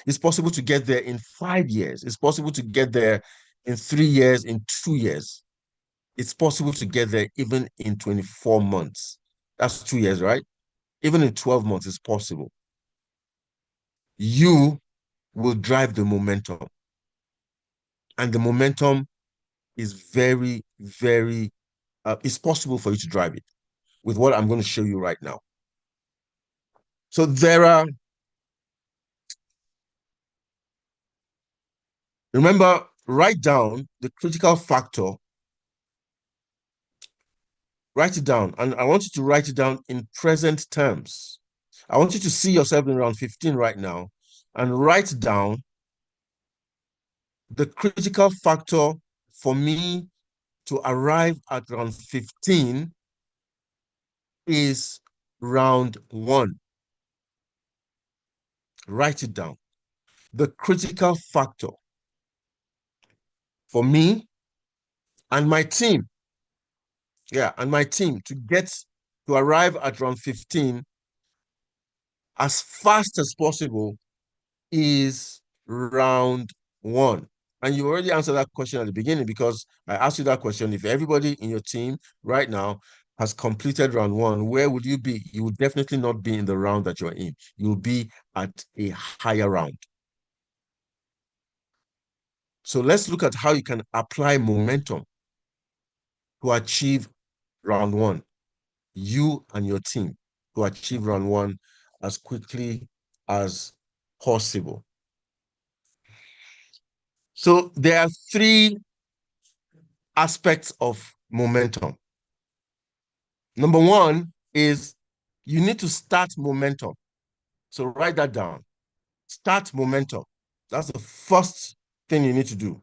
It's possible to get there in 5 years. It's possible to get there in 3 years, in 2 years. It's possible to get there even in 24 months. That's 2 years, right? Even in 12 months, it's possible. You will drive the momentum. And the momentum is very, very, it's possible for you to drive it with what I'm going to show you right now. So remember, write down the critical factor, write it down. And I want you to write it down in present terms. I want you to see yourself in round 15 right now and write down the critical factor for me to arrive at round 15 is round 1. Write it down. The critical factor for me and my team, and my team to arrive at round 15 as fast as possible is round 1. And you already answered that question at the beginning because I asked you that question. If everybody in your team right now has completed round 1, where would you be? You would definitely not be in the round that you're in. You'll be at a higher round. So let's look at how you can apply momentum to achieve round 1. You and your team to achieve round 1 as quickly as possible. So there are 3 aspects of momentum. Number 1 is you need to start momentum. So write that down. Start momentum. That's the first thing you need to do.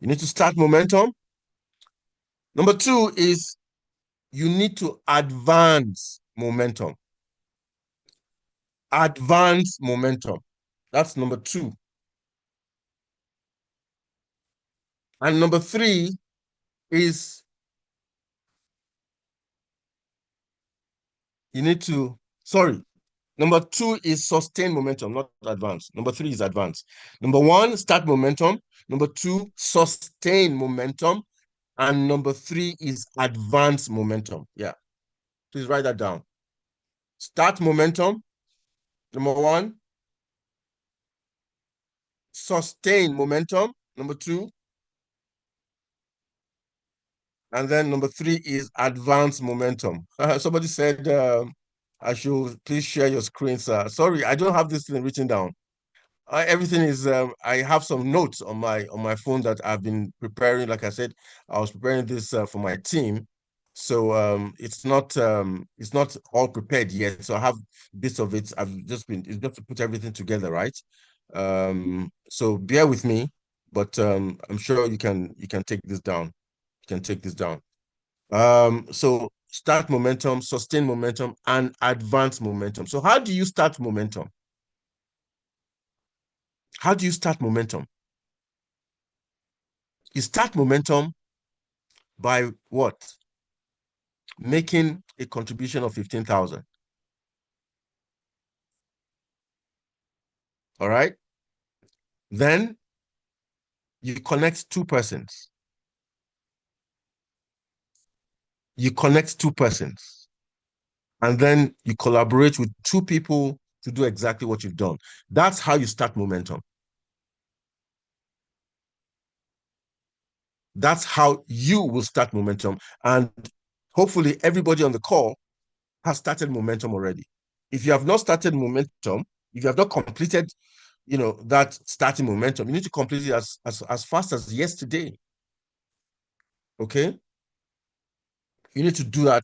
You need to start momentum. Number 2 is you need to advance momentum. Advance momentum. That's number 2. And number 3 is you need to, number 2 is sustain momentum, not advance. Number 3 is advance. Number 1, start momentum. Number 2, sustain momentum. And number 3 is advance momentum. Yeah. Please write that down. Start momentum. Number 1. Sustain momentum. Number 2. And then number 3 is advance momentum. Somebody said, I should please share your screen, sir. Sorry, I don't have this thing written down. Everything is, I have some notes on my phone that I've been preparing. Like I said, I was preparing this for my team. So it's not all prepared yet. So I have bits of it. It's just to put everything together, right? So bear with me, but I'm sure you can take this down. You can take this down. So start momentum, sustain momentum, and advance momentum. So how do you start momentum? How do you start momentum? You start momentum by what? Making a contribution of 15,000. All right. Then you connect 2 persons. You connect 2 persons. And then you collaborate with 2 people to do exactly what you've done. That's how you start momentum. That's how you will start momentum. And hopefully everybody on the call has started momentum already. If you have not started momentum, if you have not completed, that starting momentum, you need to complete it as fast as yesterday. Okay? You need to do that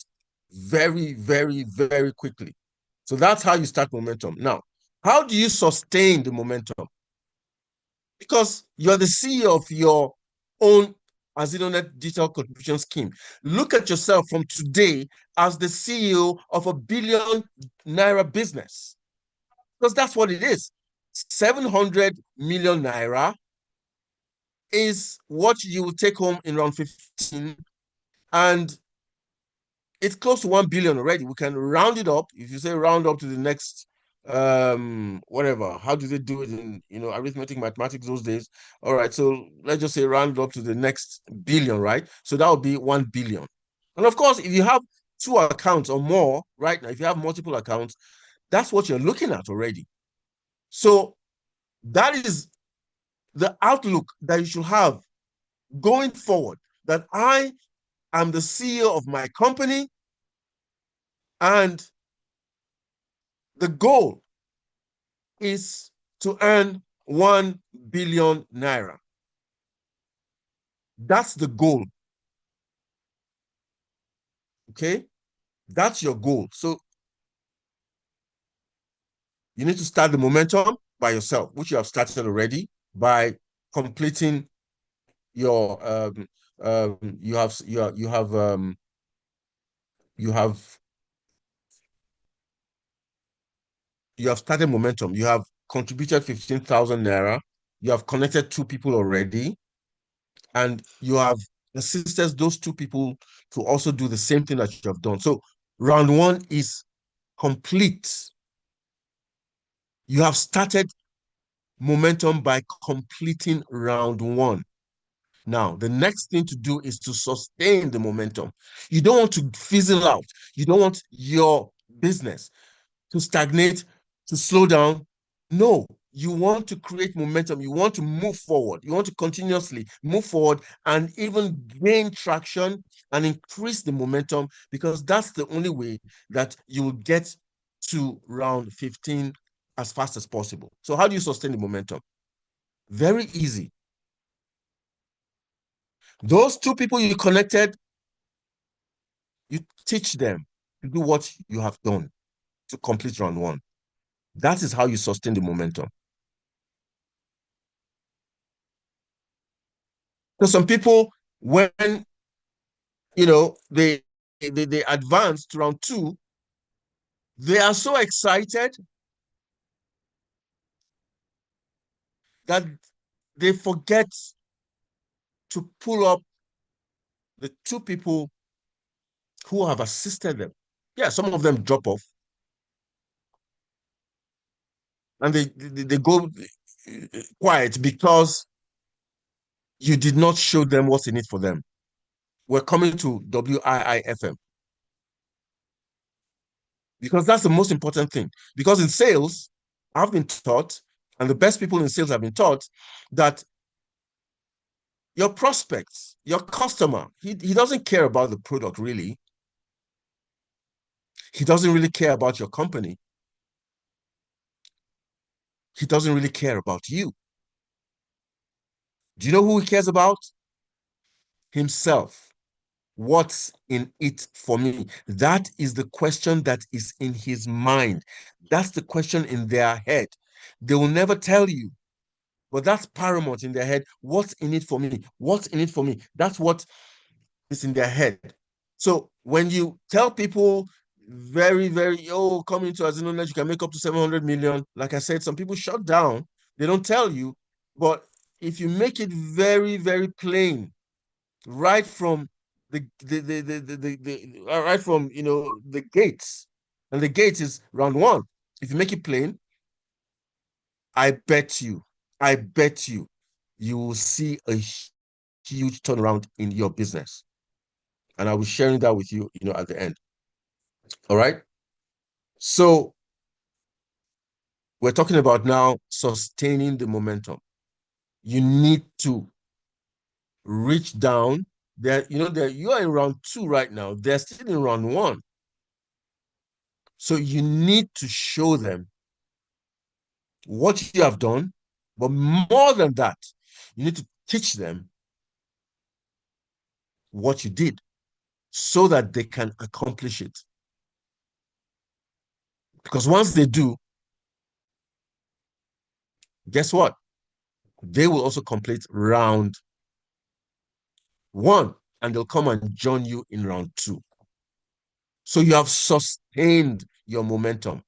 very, very, very quickly. So that's how you start momentum. Now, how do you sustain the momentum? Because you're the CEO of your own AZINONET digital contribution scheme. Look at yourself from today as the CEO of a billion naira business. Because that's what it is. 700 million naira is what you will take home in round 15. And it's close to 1 billion already. We can round it up. If you say round up to the next whatever. How do they do it in, arithmetic, mathematics those days? All right, so let's just say round up to the next billion, right? So that would be 1 billion. And of course, if you have two accounts or more right now, if you have multiple accounts, that's what you're looking at already. So that is the outlook that you should have going forward, that I am the CEO of my company, and the goal is to earn 1 billion naira. That's the goal. Okay? That's your goal. So you need to start the momentum by yourself, which you have started already by completing your you have you have you have started momentum. You have contributed 15,000 naira. You have connected two people already, and you have assisted those two people to also do the same thing that you have done. So round one is complete. You have started momentum by completing round one. Now, the next thing to do is to sustain the momentum. You don't want to fizzle out. You don't want your business to stagnate, to slow down. No, you want to create momentum. You want to move forward. You want to continuously move forward and even gain traction and increase the momentum, because that's the only way that you will get to round 15 as fast as possible. So how do you sustain the momentum? Very easy. Those two people you connected, you teach them to do what you have done to complete round one. That is how you sustain the momentum. So some people, when they advance to round two, they are so excited that they forget to pull up the two people who have assisted them. Yeah, some of them drop off and they go quiet because you did not show them what's in it for them. We're coming to WIIFM because that's the most important thing. Because in sales, I've been taught, and the best people in sales have been taught, that your prospects, your customer, he doesn't care about the product really. He doesn't really care about your company. He doesn't really care about you. Do you know who he cares about? Himself. What's in it for me? That is the question that is in his mind. That's the question in their head. They will never tell you, but that's paramount in their head. What's in it for me? What's in it for me? That's what is in their head. So when you tell people very, very, oh, come into AZINONET, you can make up to 700 million. Like I said, some people shut down. They don't tell you. But if you make it very, very plain, right from right from the gates, and the gate is round one. If you make it plain, I bet you, I bet you, you will see a huge turnaround in your business. And I will sharing that with you, at the end. All right. So we're talking about now sustaining the momentum. You need to reach down. You are in round two right now. They're still in round one. So you need to show them what you have done, but more than that, you need to teach them what you did so that they can accomplish it. Because once they do, guess what? They will also complete round one, and they'll come and join you in round two. So you have sustained your momentum.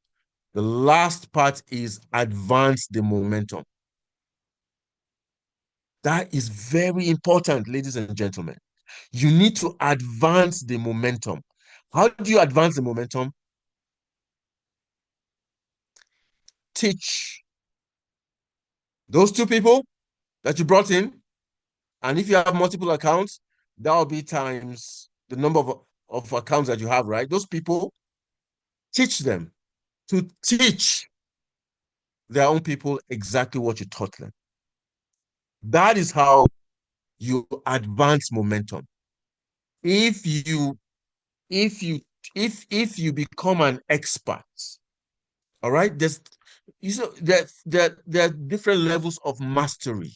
The last part is advance the momentum. That is very important, ladies and gentlemen. You need to advance the momentum. How do you advance the momentum? teach those two people that you brought in. And if you have multiple accounts, that will be times the number of accounts that you have, right? Those people, teach them to teach their own people exactly what you taught them. That is how you advance momentum. If you if you if you become an expert, all right, there are different levels of mastery.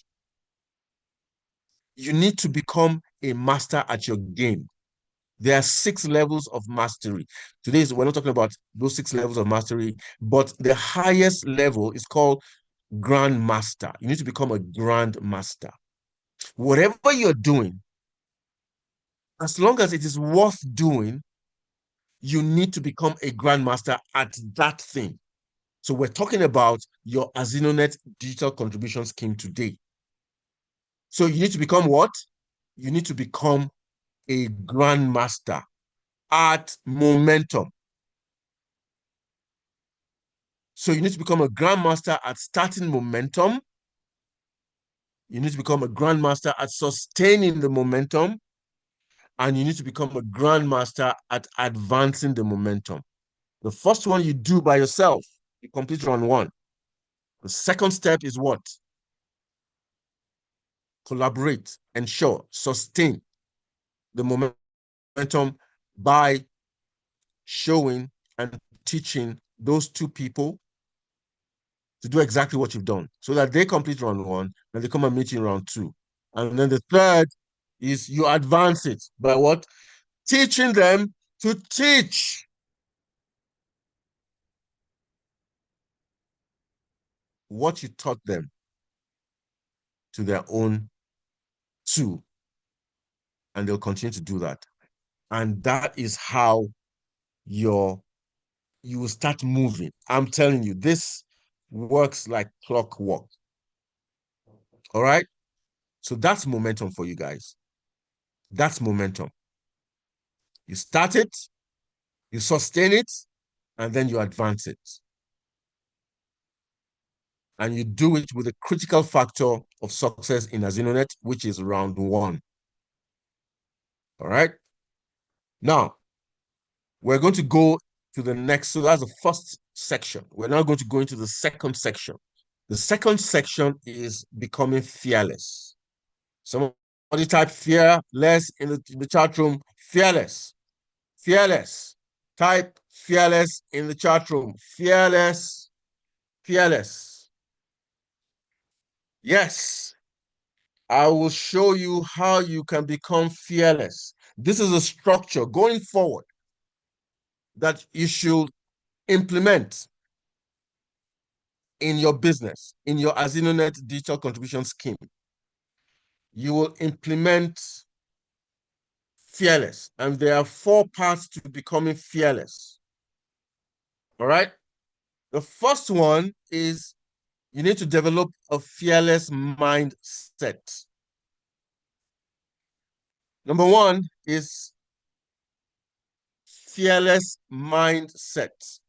You need to become a master at your game. There are 6 levels of mastery. Today, we're not talking about those 6 levels of mastery, but the highest level is called grandmaster. You need to become a grandmaster. Whatever you're doing, as long as it is worth doing, you need to become a grandmaster at that thing. So we're talking about your AZINONET digital contribution scheme today. So you need to become what? You need to become a grandmaster at momentum. So you need to become a grandmaster at starting momentum. You need to become a grandmaster at sustaining the momentum. And you need to become a grandmaster at advancing the momentum. The first one you do by yourself, you complete round 1. The second step is what? Collaborate, ensure, sustain the momentum by showing and teaching those two people to do exactly what you've done so that they complete round 1 and they come and meet you in round 2. And then the third is you advance it by what? Teaching them to teach what you taught them to their own too. And they'll continue to do that. And that is how you will start moving. I'm telling you, this works like clockwork. All right. So that's momentum for you guys. That's momentum. You start it, you sustain it, and then you advance it. And you do it with a critical factor of success in AZINONET, which is round 1. All right. Now, we're going to go to the next. So that's the first section. We're now going to go into the second section. The second section is becoming fearless. Somebody type fearless in the chat room. Fearless. Fearless. Type fearless in the chat room. Fearless. Fearless. Yes. I will show you how you can become fearless. This is a structure going forward that you should implement in your business, in your AZINONET digital contribution scheme. You will implement fearless. And there are 4 parts to becoming fearless. All right. The first one is you need to develop a fearless mindset. Number 1 is fearless mindset.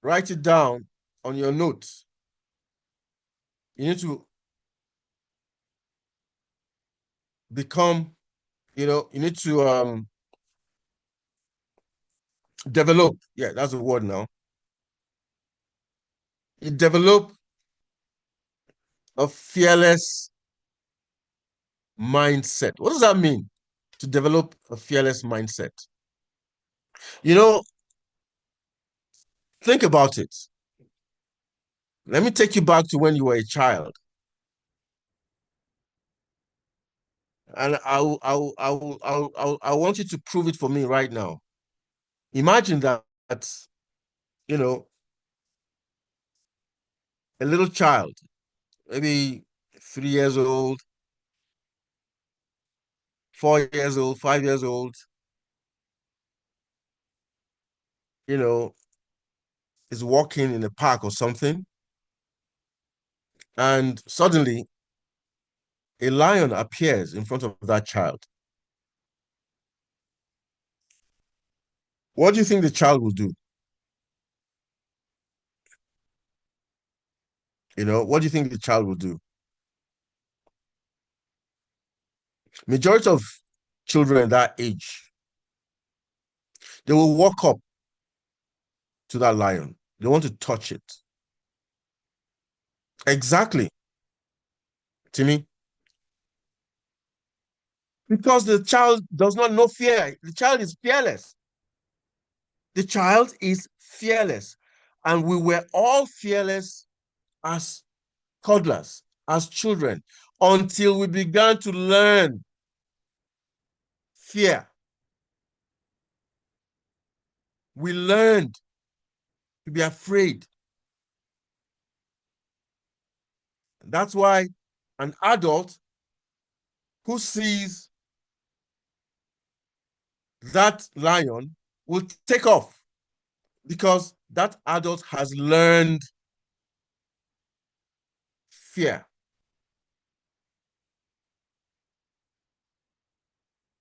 Write it down on your notes. You need to become, you need to develop. Yeah, that's the word now. You develop a fearless mindset. What does that mean? To develop a fearless mindset. Think about it. Let me take you back to when you were a child. And I want you to prove it for me right now. Imagine that, you know, a little child, maybe 3 years old, 4 years old, 5 years old, you know, is walking in a park or something, and suddenly a lion appears in front of that child. What do you think the child will do? What do you think the child will do? Majority of children that age, they will walk up to that lion. They want to touch it. Exactly, Timmy. Because the child does not know fear. The child is fearless. The child is fearless. And we were all fearless as toddlers, as children, until we began to learn fear. We learned to be afraid. That's why an adult who sees that lion will take off because that adult has learned fear.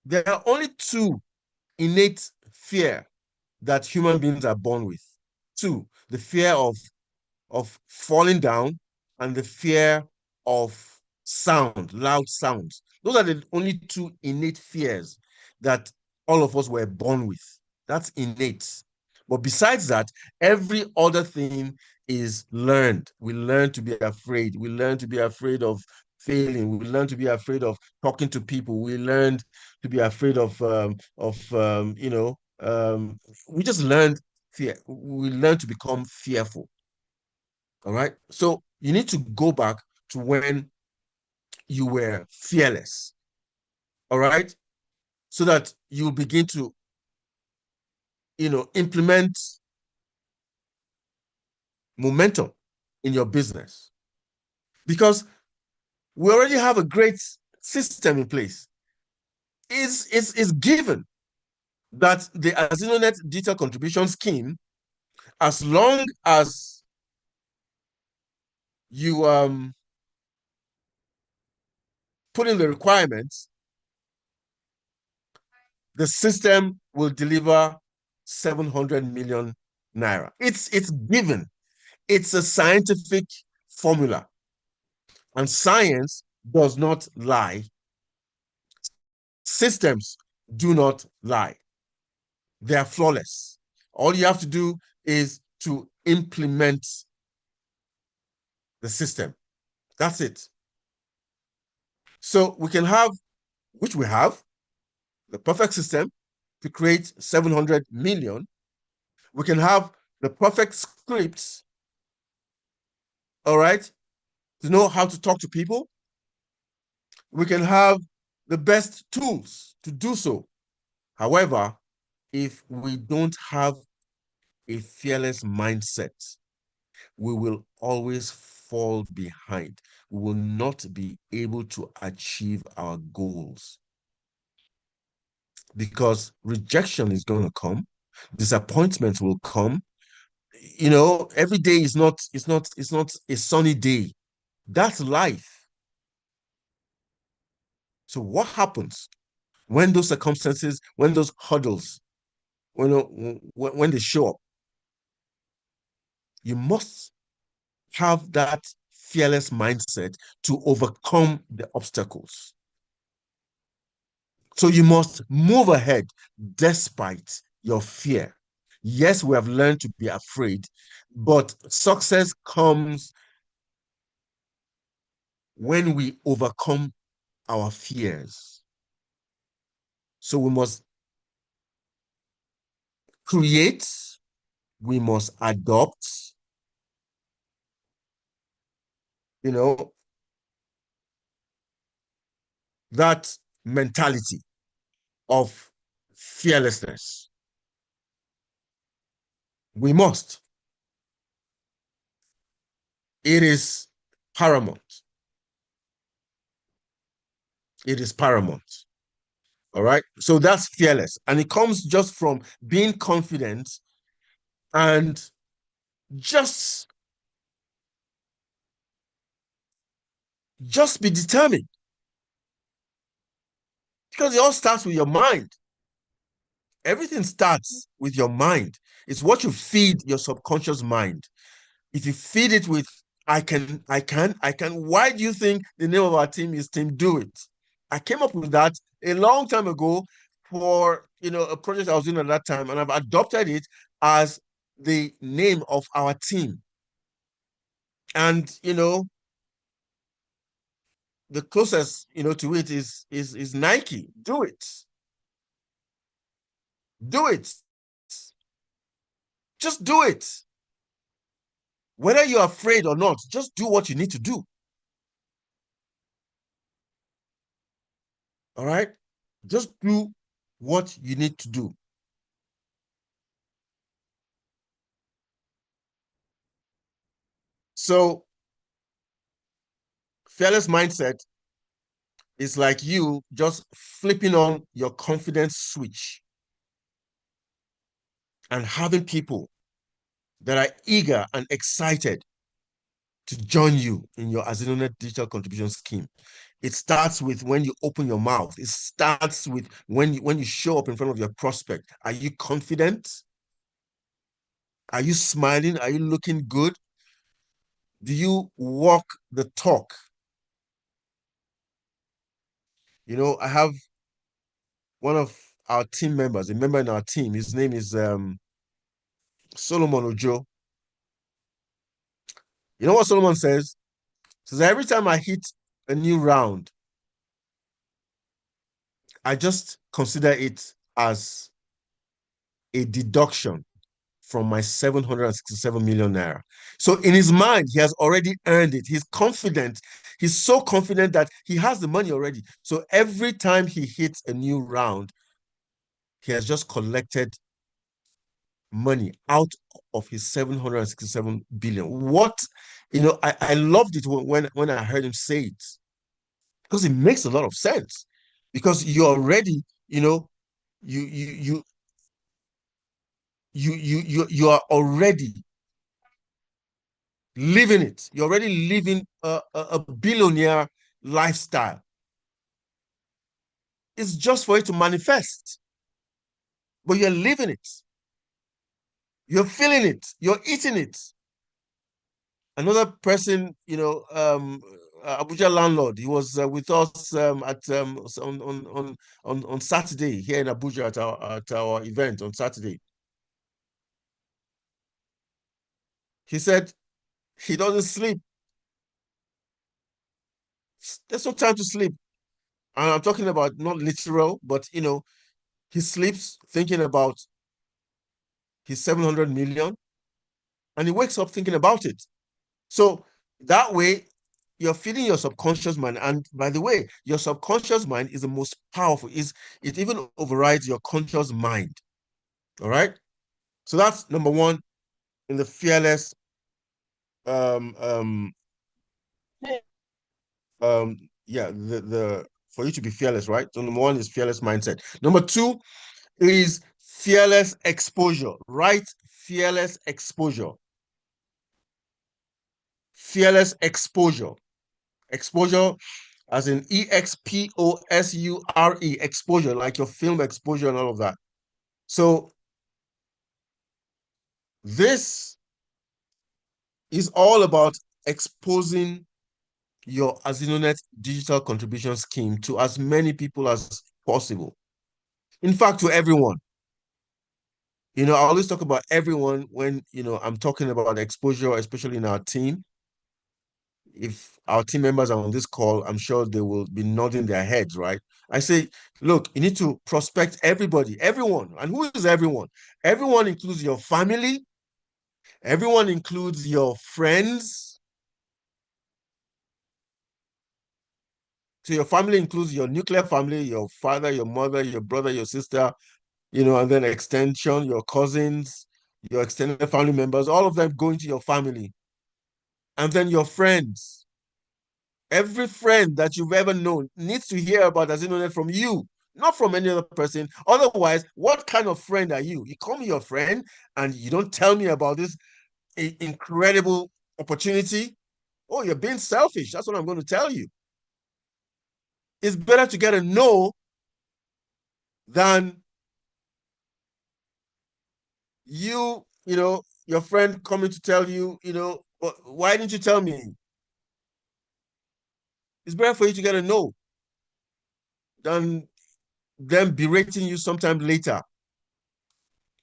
There are only two innate fear that human beings are born with. Two, the fear of falling down and the fear of sound, loud sounds. Those are the only two innate fears that all of us were born with. That's innate. But besides that, every other thing is learned. We learn to be afraid. We learn to be afraid of failing. We learn to be afraid of talking to people. We learned to be afraid we just learned fear. We learn to become fearful. All right. So you need to go back to when you were fearless. All right. So that you begin to, implement momentum in your business. Because we already have a great system in place. It's given that the AZINONET digital contribution scheme, as long as you put in the requirements, the system will deliver 700 million naira. It's given. It's a scientific formula. And science does not lie. Systems do not lie. They are flawless. All you have to do is to implement the system. That's it. So we can have, which we have, the perfect system to create 700 million. We can have the perfect scripts, all right, to know how to talk to people. We can have the best tools to do so. However, if we don't have a fearless mindset, we will always fall behind. We will not be able to achieve our goals because rejection is going to come, disappointment will come. Every day is not a sunny day. That's life. So what happens when those circumstances, when those hurdles, when they show up? You must have that fearless mindset to overcome the obstacles. So you must move ahead despite your fear. Yes, we have learned to be afraid, but success comes when we overcome our fears. So we must create, we must adopt, you know, that mentality of fearlessness. We must. It is paramount. It is paramount. All right. So that's fearless. And it comes just from being confident and just be determined. Because it all starts with your mind. Everything starts with your mind. It's what you feed your subconscious mind. If you feed it with I can. Why do you think the name of our team is Team Do It? I came up with that a long time ago for a project I was doing at that time, and I've adopted it as the name of our team. And the closest to it is Nike. Do it. Do it. Just do it. Whether you're afraid or not, just do what you need to do. All right? Just do what you need to do. So, fearless mindset is like you just flipping on your confidence switch and having people that are eager and excited to join you in your AZINONET digital contribution scheme. It starts with when you open your mouth. It starts with when you show up in front of your prospect. Are you confident? Are you smiling? Are you looking good? Do you walk the talk? I have one of our team members, a member in our team. His name is Solomon Ojo. You know what Solomon says? He says every time I hit a new round, I just consider it as a deduction from my 767 million naira. So in his mind, he has already earned it. He's confident. He's so confident that he has the money already. So every time he hits a new round, he has just collected money out of his 767 billion. What, I loved it when I heard him say it, because it makes a lot of sense. Because you're already, you you you you are already living it. You're already living a billionaire lifestyle. It's just for it to manifest, but you're living it. You're feeling it. You're eating it. Another person, Abuja landlord. He was with us at on Saturday here in Abuja at our event on Saturday. He said he doesn't sleep. There's no time to sleep. And I'm talking about not literal, but he sleeps thinking about his 700 million, and he wakes up thinking about it. So that way, you're feeding your subconscious mind. And by the way, your subconscious mind is the most powerful. It even overrides your conscious mind. All right. So that's number one in the fearless um um yeah, the for you to be fearless, right? So number one is fearless mindset. Number two is fearless exposure, right? Fearless exposure. Fearless exposure. Exposure as in exposure, exposure, like your film exposure and all of that. So this is all about exposing your AZINONET digital contribution scheme to as many people as possible. In fact, to everyone. I always talk about everyone when, I'm talking about exposure, especially in our team. If our team members are on this call, I'm sure they will be nodding their heads, right? I say, look, you need to prospect everybody, everyone. And who is everyone? Everyone includes your family, everyone includes your friends. So your family includes your nuclear family, your father, your mother, your brother, your sister, and then extension, your cousins, your extended family members, all of them go into your family. And then your friends. Every friend that you've ever known needs to hear about AZINONET from you, not from any other person. Otherwise, what kind of friend are you? You call me your friend and you don't tell me about this incredible opportunity? Oh, you're being selfish. That's what I'm going to tell you. It's better to get a no than your friend coming to tell you, Well, why didn't you tell me? It's better for you to get a no than them berating you sometime later.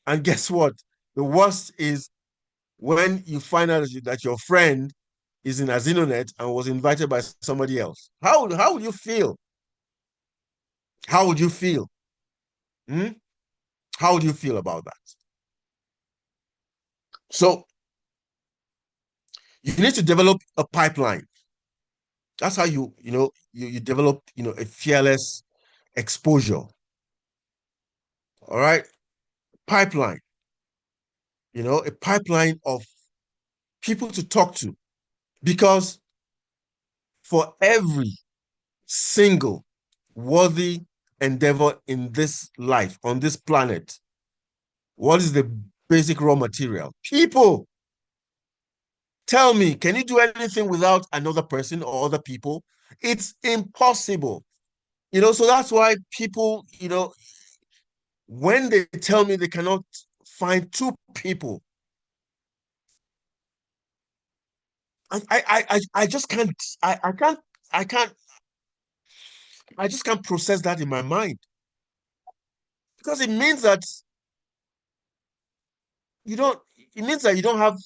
And guess what? The worst is when you find out that your friend is in AZINONET and was invited by somebody else. How would you feel? How would you feel? Hmm? How would you feel about that? So you need to develop a pipeline. That's how you develop, a fearless exposure. All right. Pipeline, a pipeline of people to talk to. Because for every single worthy endeavor in this life, on this planet, what is the basic raw material? People. Tell me, can you do anything without another person or other people? It's impossible. So that's why people, when they tell me they cannot find two people, I just can't, I can't, I just can't process that in my mind. Because you don't, it means that you don't have,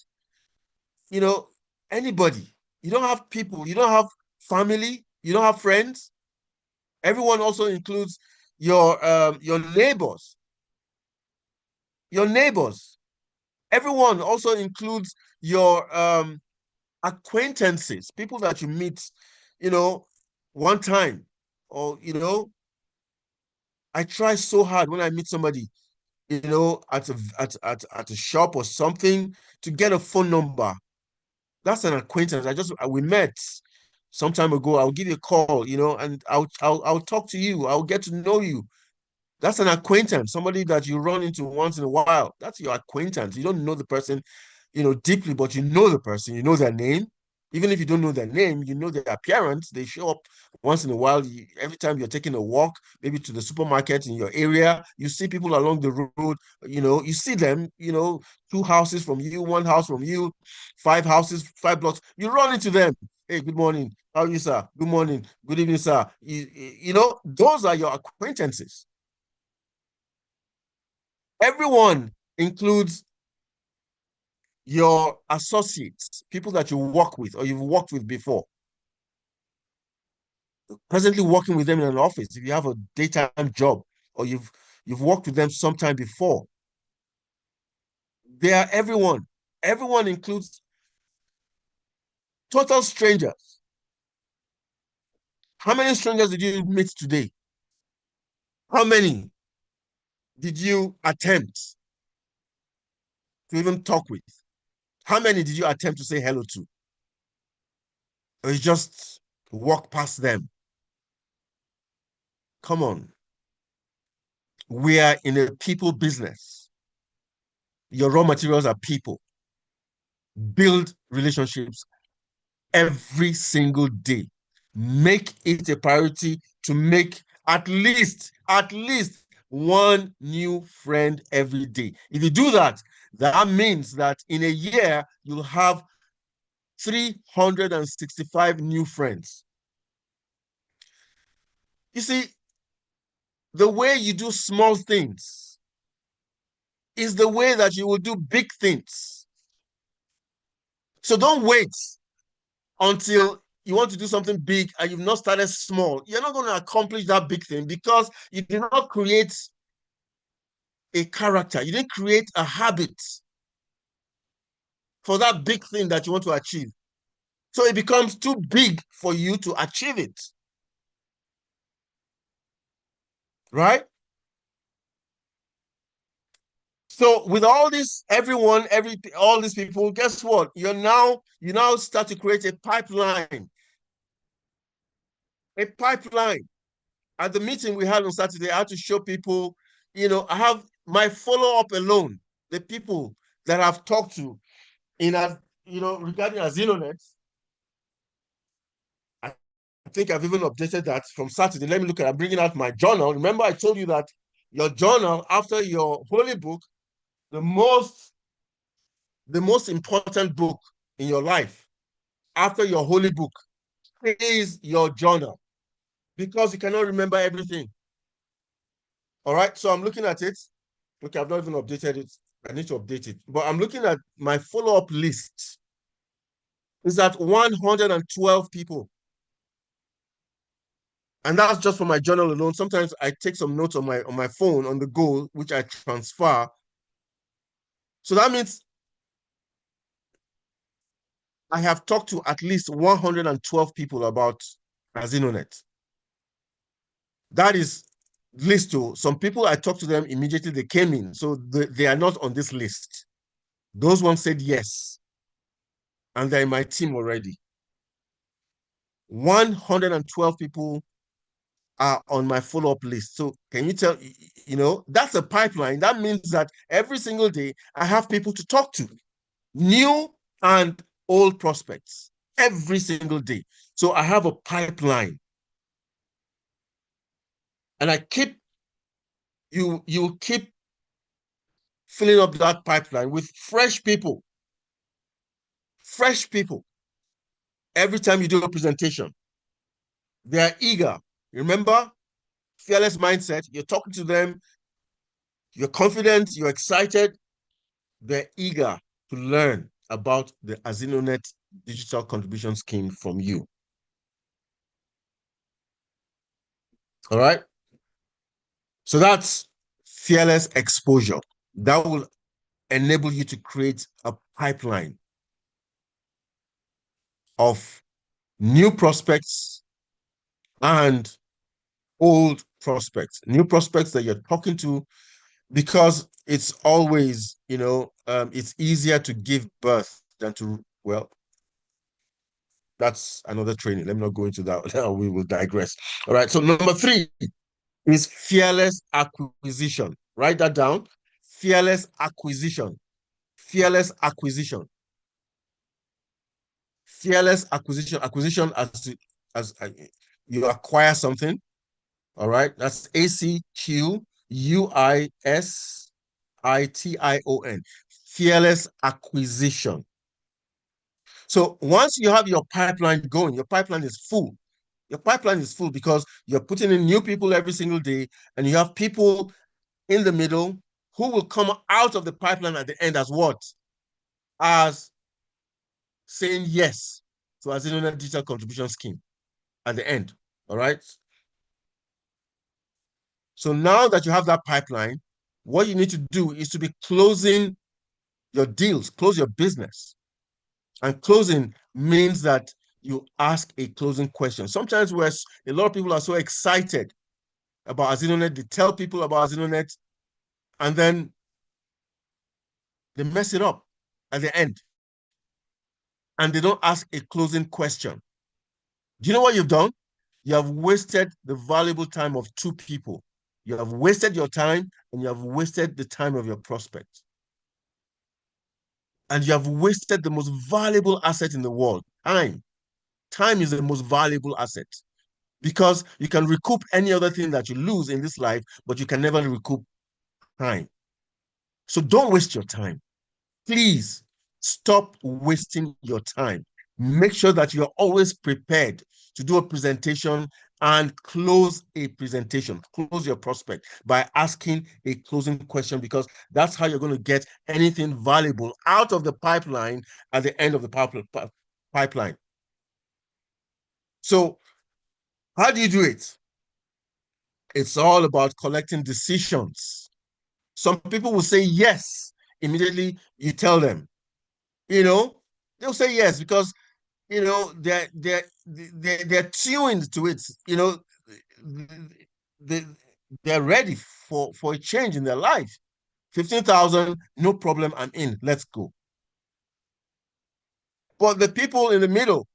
you know, anybody. You don't have people, you don't have family, you don't have friends. Everyone also includes your neighbors. Your neighbors. Everyone also includes your acquaintances, people that you meet, you know, one time. Or, I try so hard when I meet somebody, at a shop or something to get a phone number. That's an acquaintance. We met some time ago. I'll give you a call, and I'll talk to you. I'll get to know you. That's an acquaintance, somebody that you run into once in a while. That's your acquaintance. You don't know the person, deeply, but you know the person. You know their name. Even if you don't know their name, you know their appearance. They show up once in a while. Every time you're taking a walk, maybe to the supermarket in your area, you see people along the road. You see them. Two houses from you, one house from you, five houses, 5 blocks. You run into them. Hey, good morning. How are you, sir? Good morning. Good evening, sir. Those are your acquaintances. Everyone includes your associates, people that you work with or you've worked with before. Presently working with them in an office, if you have a daytime job or you've worked with them sometime before. They are everyone. Everyone includes total strangers. How many strangers did you meet today? How many did you attempt to even talk with? How many did you attempt to say hello to? Or you just walk past them? Come on. We are in a people business. Your raw materials are people. Build relationships every single day. Make it a priority to make at least one new friend every day. If you do that, that means that in a year, you'll have 365 new friends. You see, the way you do small things is the way that you will do big things. So don't wait until you want to do something big and you've not started small. You're not going to accomplish that big thing because you did not create a character. You didn't create a habit for that big thing that you want to achieve. So it becomes too big for you to achieve it. Right? So with all this, all these people, guess what? You now start to create a pipeline. A pipeline. At the meeting we had on Saturday, I had to show people, I have my follow-up alone, the people that I've talked to regarding AZINONET. I think I've even updated that from Saturday. Let me look at it. I'm bringing out my journal. Remember, I told you that your journal, after your holy book, the most important book in your life after your holy book is your journal, because you cannot remember everything. All right. So I'm looking at it. Okay, I've not even updated it. I need to update it. But I'm looking at my follow-up list. It's at 112 people. And that's just for my journal alone. Sometimes I take some notes on my phone on the go, which I transfer. So that means I have talked to at least 112 people about AZINONET. That is list to some people. I talked to them immediately, they came in. So they are not on this list. Those ones said yes. And they're in my team already. 112 people are on my follow-up list. So can you tell, that's a pipeline. That means that every single day I have people to talk to, new and old prospects, every single day. So I have a pipeline. And you keep filling up that pipeline with fresh people. Fresh people. Every time you do a presentation, they're eager. Remember, fearless mindset. You're talking to them, you're confident, you're excited, they're eager to learn about the AZINONET digital contribution scheme from you. All right. So that's fearless exposure. That will enable you to create a pipeline of new prospects and old prospects, new prospects that you're talking to, because it's always, it's easier to give birth than to, well, that's another training. Let me not go into that. We will digress. All right. So number 3 is fearless acquisition. Write that down. Fearless acquisition. Fearless acquisition. Fearless acquisition. Acquisition as you acquire something. All right. That's ACQUISITION. Fearless acquisition. So once you have your pipeline going, your pipeline is full. Your pipeline is full because you're putting in new people every single day, and you have people in the middle who will come out of the pipeline at the end as what? As saying yes to AZINONET digital contribution scheme at the end. All right. So now that you have that pipeline, what you need to do is to be closing your deals, close your business. And closing means that you ask a closing question. Sometimes a lot of people are so excited about AZINONET, they tell people about AZINONET, and then they mess it up at the end. And they don't ask a closing question. Do you know what you've done? You have wasted the valuable time of 2 people. You have wasted your time, and you have wasted the time of your prospect. And you have wasted the most valuable asset in the world, time. Time is the most valuable asset, because you can recoup any other thing that you lose in this life, but you can never recoup time. So don't waste your time. Please stop wasting your time. Make sure that you're always prepared to do a presentation and close a presentation, close your prospect by asking a closing question, because that's how you're going to get anything valuable out of the pipeline at the end of the pipeline. So how do you do it? It's all about collecting decisions. Some people will say yes immediately you tell them. They'll say yes because they're tuned to it. They they're ready for a change in their life. 15,000, no problem, I'm in. Let's go. But the people in the middle,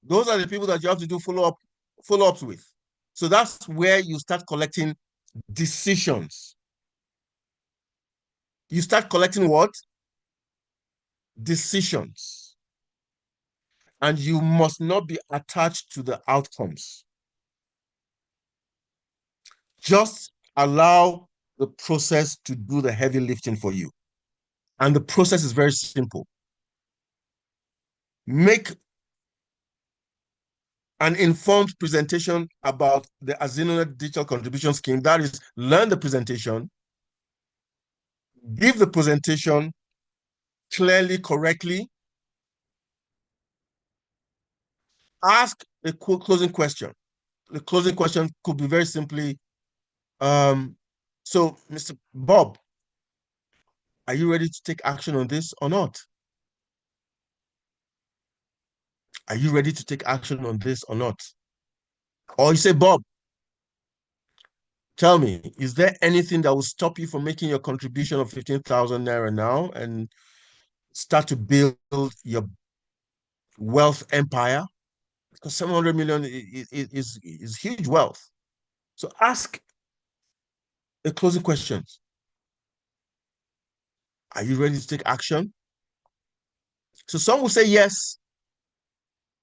those are the people that you have to do follow-ups with. So that's where you start collecting decisions. You start collecting what? Decisions. And you must not be attached to the outcomes. Just allow the process to do the heavy lifting for you. And the process is very simple. make an informed presentation about the AZINONET digital contribution scheme. That is, learn the presentation, give the presentation clearly, correctly, ask a closing question. The closing question could be very simply, so Mr. Bob, are you ready to take action on this or not? Are you ready to take action on this or not? Or you say, Bob, tell me, is there anything that will stop you from making your contribution of 15,000 naira now and start to build your wealth empire? Because 700 million is huge wealth. So ask a closing question. Are you ready to take action? So some will say yes,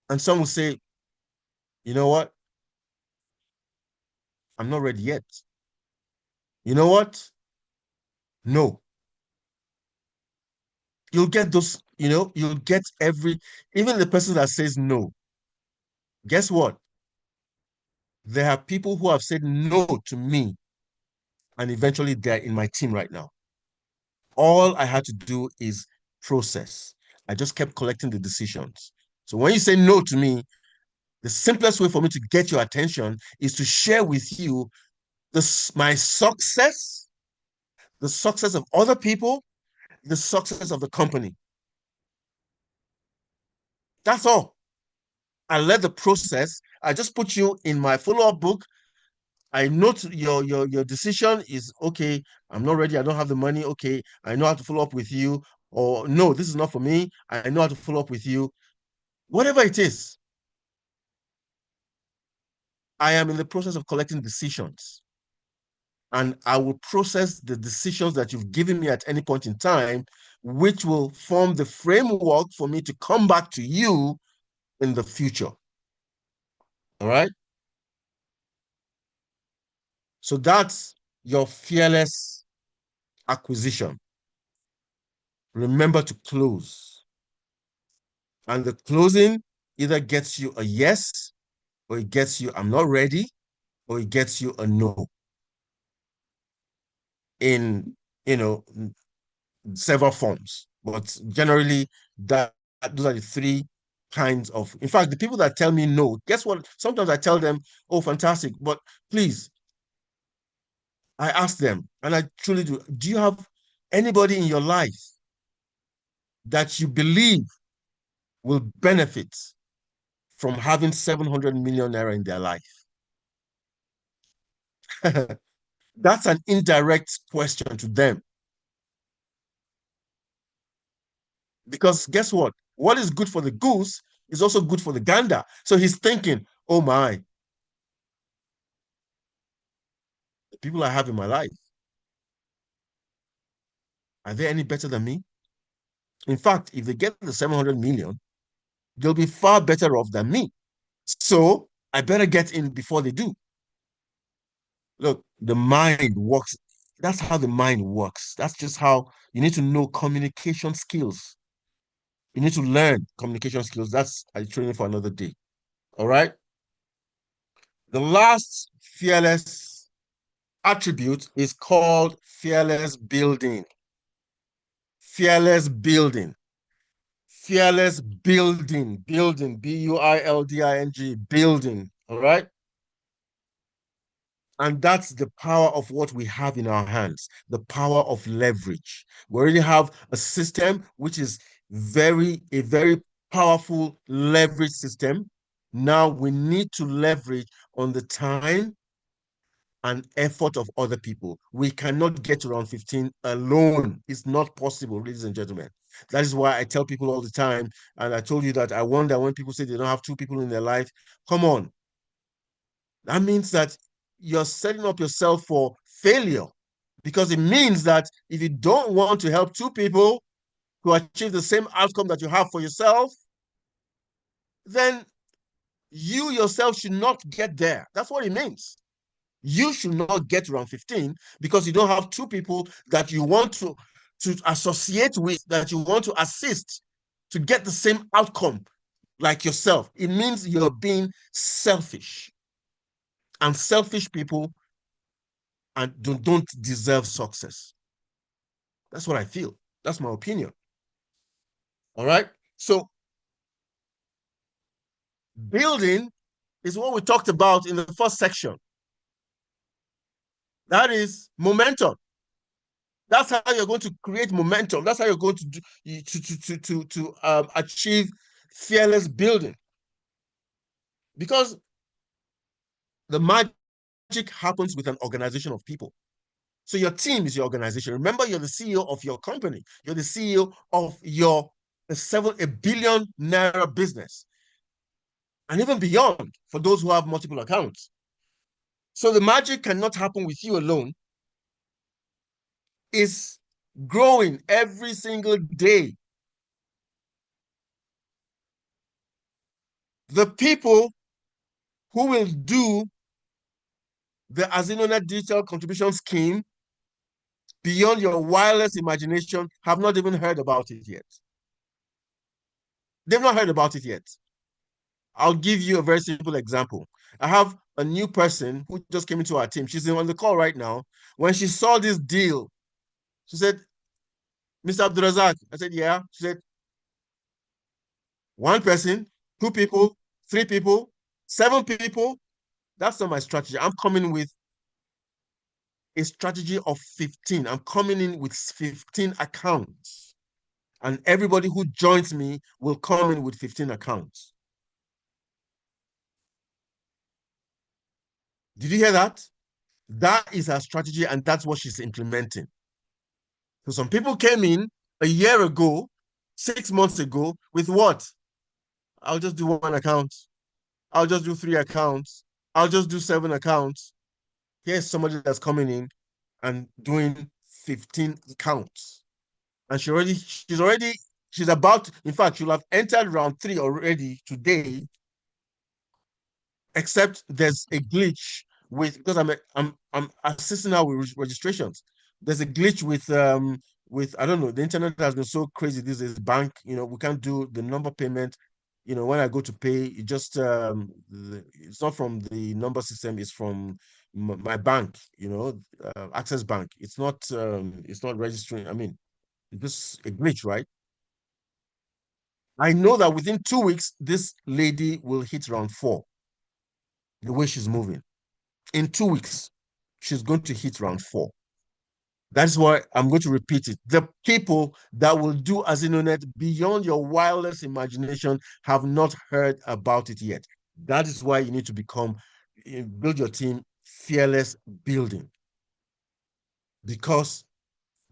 and some will say, you know what? I'm not ready yet. You know what? No. You'll get those, you'll get even the person that says no. Guess what? There are people who have said no to me, and eventually they're in my team right now. All I had to do is process. I just kept collecting the decisions. So when you say no to me, the simplest way for me to get your attention is to share with you my success, the success of other people, the success of the company. That's all. I led the process. I just put you in my follow-up book. I note your decision is okay. I'm not ready. I don't have the money. Okay, I know how to follow up with you. Or no, this is not for me. I know how to follow up with you. Whatever it is, I am in the process of collecting decisions. And I will process the decisions that you've given me at any point in time, which will form the framework for me to come back to you in the future. All right? So that's your fearless acquisition. Remember to close. And the closing either gets you a yes, or it gets you, I'm not ready, or it gets you a no. In, several forms. But generally, those are the three kinds of. In fact, the people that tell me no, guess what? Sometimes I tell them, oh, fantastic, but please, I ask them, and I truly do you have anybody in your life that you believe will benefit from having 700 million naira in their life? That's an indirect question to them. Because guess what? What is good for the goose is also good for the gander. So he's thinking, oh my, the people I have in my life, are they any better than me? In fact, if they get the 700 million, they'll be far better off than me. So I better get in before they do. Look, the mind works. That's how the mind works. That's just how you need to know communication skills. You need to learn communication skills. That's a training for another day. All right. The last fearless attribute is called fearless building. Fearless building. Fearless building. Building. Building. Building. All right. And that's the power of what we have in our hands, the power of leverage. We already have a system which is a very powerful leverage system. Now we need to leverage on the time and effort of other people. We cannot get to round 15 alone. It's not possible, ladies and gentlemen. That is why I tell people all the time, and I told you that I wonder when people say they don't have two people in their life. Come on. That means that you're setting up yourself for failure, because it means that if you don't want to help two people to achieve the same outcome that you have for yourself, then you yourself should not get there. That's what it means. You should not get around 15 because you don't have two people that you want to associate with, that you want to assist to get the same outcome like yourself. It means you're being selfish. And selfish people and don't deserve success. That's what I feel. That's my opinion. All right. So building is what we talked about in the first section. That is momentum. That's how you're going to create momentum. That's how you're going to do to achieve fearless building. Because the magic happens with an organization of people. So your team is your organization. Remember, you're the CEO of your company. You're the CEO of your a billion naira business, and even beyond for those who have multiple accounts. So the magic cannot happen with you alone. It's growing every single day. The people who will do the AZINONET digital contribution scheme beyond your wildest imagination have not even heard about it yet. They've not heard about it yet. I'll give you a very simple example. I have a new person who just came into our team. She's on the call right now. When she saw this deal, she said, Mr. AbdurRazaq. I said, yeah. She said, one person, two people, three people, seven people. That's not my strategy. I'm coming with a strategy of 15. I'm coming in with 15 accounts. And everybody who joins me will come in with 15 accounts. Did you hear that? That is her strategy, and that's what she's implementing. So some people came in a year ago, 6 months ago, with what? I'll just do one account. I'll just do three accounts. I'll just do seven accounts. Here's somebody that's coming in and doing 15 accounts. And she's about, in fact, she'll have entered round 3 already today, except there's a glitch because I'm assisting her with registrations. There's a glitch with I don't know, the internet has been so crazy these days. Bank, we can't do the number payment. When I go to pay, it just it's not from the number system, it's from my bank, Access Bank. It's not registering. I mean, it's just a glitch, right? I know that within 2 weeks, this lady will hit round 4, the way she's moving. In 2 weeks, she's going to hit round 4. That's why I'm going to repeat it. The people that will do AZINONET beyond your wildest imagination have not heard about it yet. That is why you need to build your team fearless building. Because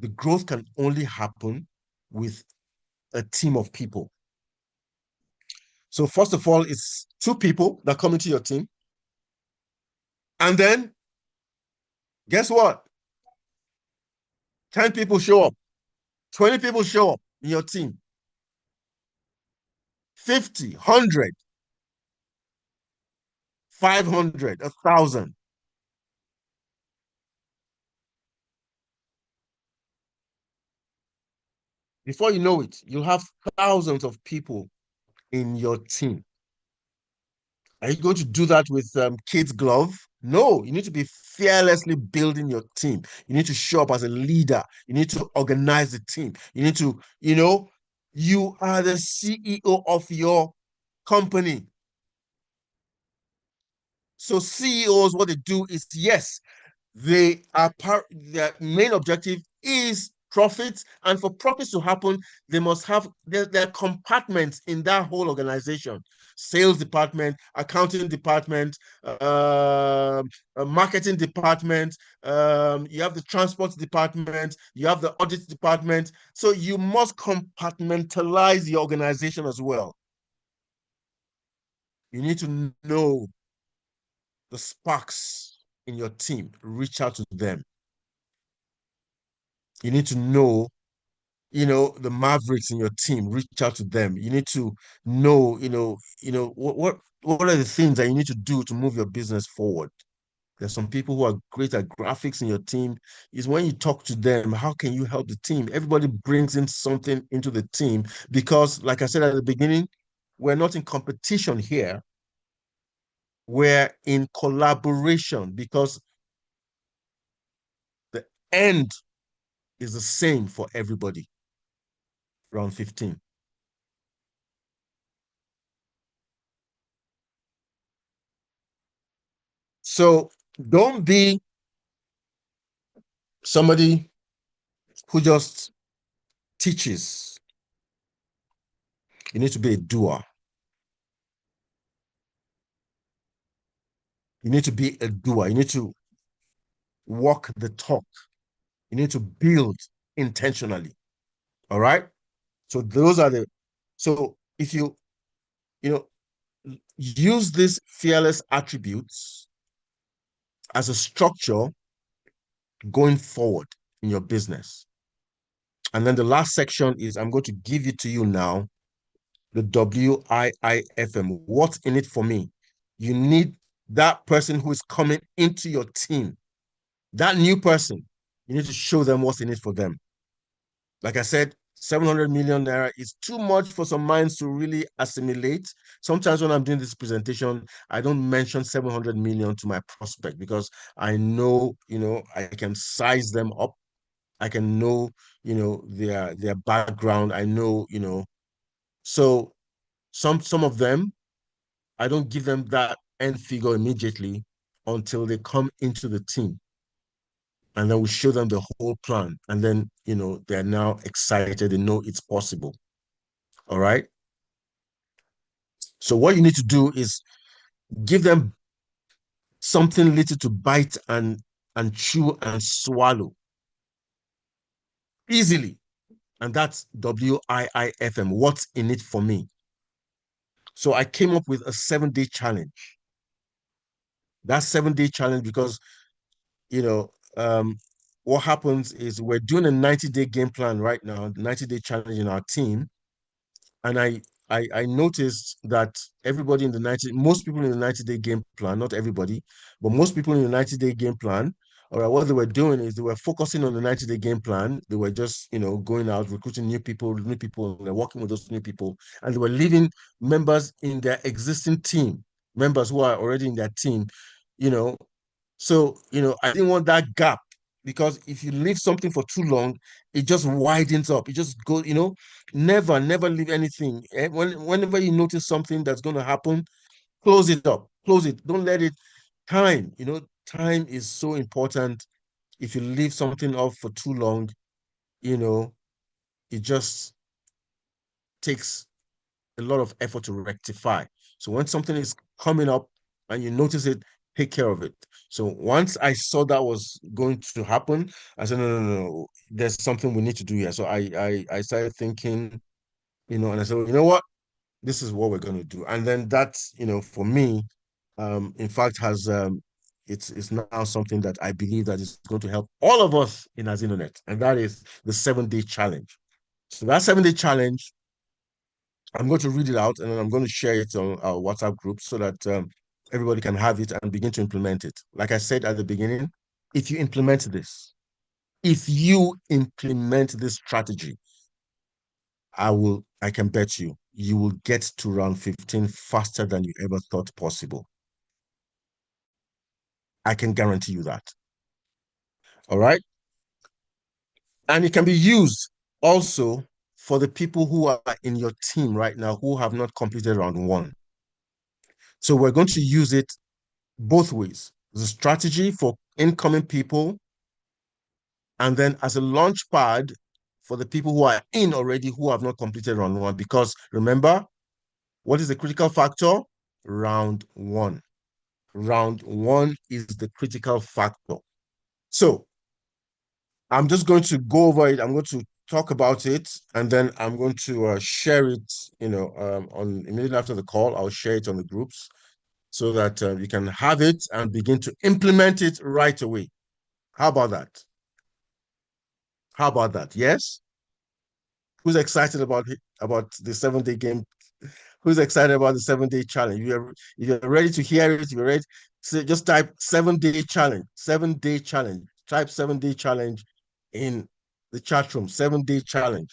the growth can only happen with a team of people. So first of all, it's 2 people that come into your team. And then, guess what? 10 people show up. 20 people show up in your team. 50, 100, 500, 1,000. Before you know it, you'll have thousands of people in your team. Are you going to do that with kids' glove? No, you need to be fearlessly building your team. You need to show up as a leader. You need to organize the team. You need to, you are the CEO of your company. So CEOs, what they do is, yes, their main objective is profits, and for profits to happen, they must have their compartments in that whole organization: sales department, accounting department, marketing department, you have the transport department, you have the audit department. So you must compartmentalize the organization as well. You need to know the sparks in your team, reach out to them. You need to know, the mavericks in your team, reach out to them. You need to know, what are the things that you need to do to move your business forward. There's some people who are great at graphics in your team. Is when you talk to them, how can you help the team? Everybody brings in something into the team because, like I said at the beginning, we're not in competition here. We're in collaboration because the end is the same for everybody. Round 15. So don't be somebody who just teaches. You need to be a doer. You need to be a doer. You need to walk the talk. You need to build intentionally. All right. So those are the, so if you know, use these fearless attributes as a structure going forward in your business. And then the last section is I'm going to give it to you now, the WIIFM. What's in it for me? You need that person who is coming into your team, that new person. You need to show them what's in it for them. Like I said, 700 million naira is too much for some minds to really assimilate. Sometimes when I'm doing this presentation, I don't mention 700 million to my prospect because I know, I can size them up. I can know, their background. I know, so some of them, I don't give them that end figure immediately until they come into the team. And then we show them the whole plan. And then, they're now excited. They know it's possible. All right. So what you need to do is give them something little to bite and chew and swallow easily. And that's WIIFM. What's in it for me? So I came up with a 7-day challenge. That 7-day challenge because you know, what happens is we're doing a 90-day game plan right now, 90-day challenge in our team. And I noticed that everybody in the 90, most people in the 90-day game plan, not everybody, but most people in the 90-day game plan, all right, what they were doing is they were focusing on the 90-day game plan. They were just, going out, recruiting new people, and they're working with those new people, and they were leaving members in their existing team, members who are already in their team, you know. So, I didn't want that gap because if you leave something for too long, it just widens up. It just goes, never leave anything. Whenever you notice something that's going to happen, close it up, close it. Don't let it time, time is so important. If you leave something off for too long, you know, it just takes a lot of effort to rectify. So when something is coming up and you notice it, take care of it. So once I saw that was going to happen, I said, no, no, no, no. There's something we need to do here. So I started thinking, and I said, well, you know what? This is what we're going to do. And then that's, for me, in fact, has it's now something that I believe that is going to help all of us in AZINONET, and that is the 7-day challenge. So that 7-day challenge, I'm going to read it out and then I'm going to share it on our WhatsApp group so that everybody can have it and begin to implement it. Like I said at the beginning, if you implement this, if you implement this strategy, I can bet you will get to round 15 faster than you ever thought possible. I can guarantee you that. All right. And it can be used also for the people who are in your team right now who have not completed round one. So we're going to use it both ways. The strategy for incoming people, and then as a launch pad for the people who are in already who have not completed round one. Because remember, what is the critical factor? Round one. Round one is the critical factor. So I'm just going to go over it. I'm going to talk about it, and then I'm going to share it. On immediately after the call, I'll share it on the groups so that you can have it and begin to implement it right away. How about that? How about that? Yes. Who's excited about the 7-day game? Who's excited about the 7-day challenge? If you're ready to hear it, you're ready. So just type 7 day challenge, 7 day challenge. Type 7 day challenge in the chat room. 7 day challenge.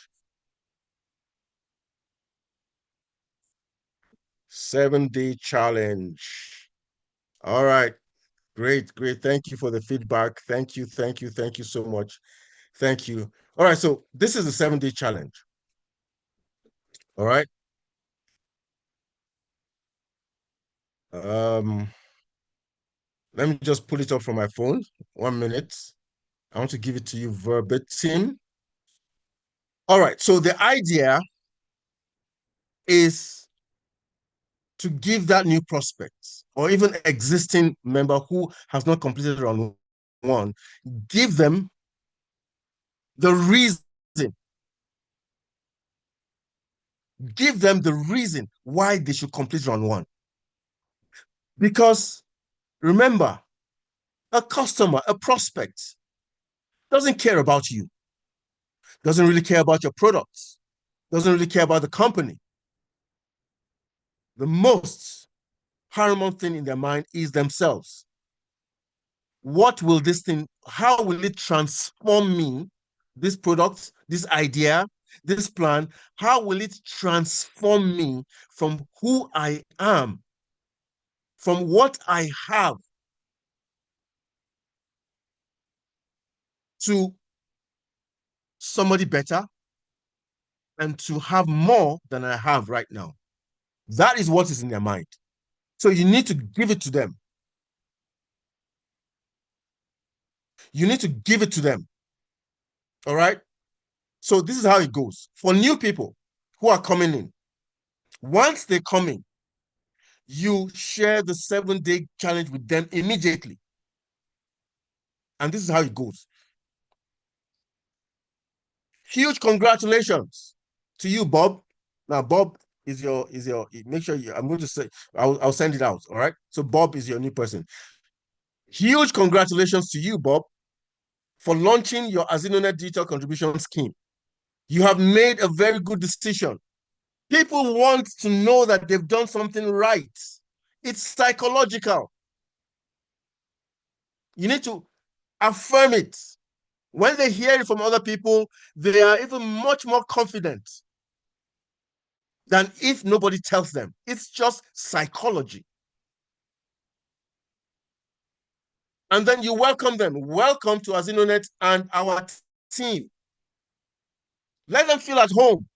7 day challenge. All right. Great, great. Thank you for the feedback. Thank you, thank you, thank you so much. Thank you. All right. So this is the 7 day challenge. All right. Um, Let me just pull it up from my phone. 1 minute. I want to give it to you verbatim. All right. So the idea is to give that new prospect or even existing member who has not completed round one, give them the reason, give them the reason why they should complete round one. Because remember, a customer, a prospect, doesn't care about you, doesn't really care about your products, doesn't really care about the company. The most paramount thing in their mind is themselves. What will this thing, how will it transform me, this product, this idea, this plan, how will it transform me from who I am, from what I have, to somebody better and to have more than I have right now? That is what is in their mind. So you need to give it to them. You need to give it to them. All right. So this is how it goes. For new people who are coming in, once they come in, you share the 7 day challenge with them immediately. And this is how it goes. Huge congratulations to you, Bob. Now, Bob is your make sure you, I'm going to say, I'll send it out. All right. So Bob is your new person. Huge congratulations to you, Bob, for launching your AZINONET digital contribution scheme. You have made a very good decision. People want to know that they've done something right. It's psychological. You need to affirm it. When they hear it from other people, they are even much more confident than if nobody tells them. It's just psychology. And then you welcome them. Welcome to AZINONET and our team. Let them feel at home.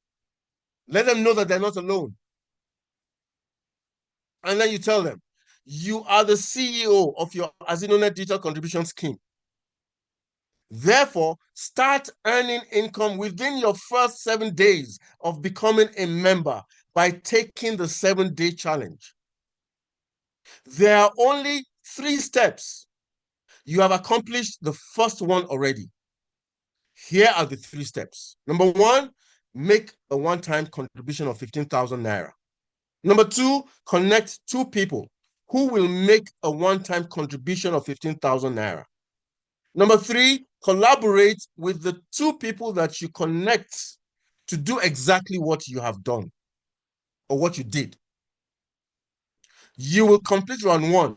Let them know that they're not alone. And then you tell them, you are the CEO of your AZINONET digital contribution scheme. Therefore, start earning income within your first 7 days of becoming a member by taking the 7 day challenge. There are only 3 steps. You have accomplished the first one already. Here are the 3 steps. Number 1, make a one-time contribution of 15,000 naira. Number 2, connect 2 people who will make a one-time contribution of 15,000 naira. Number 3, collaborate with the 2 people that you connect to do exactly what you have done or what you did. You will complete round 1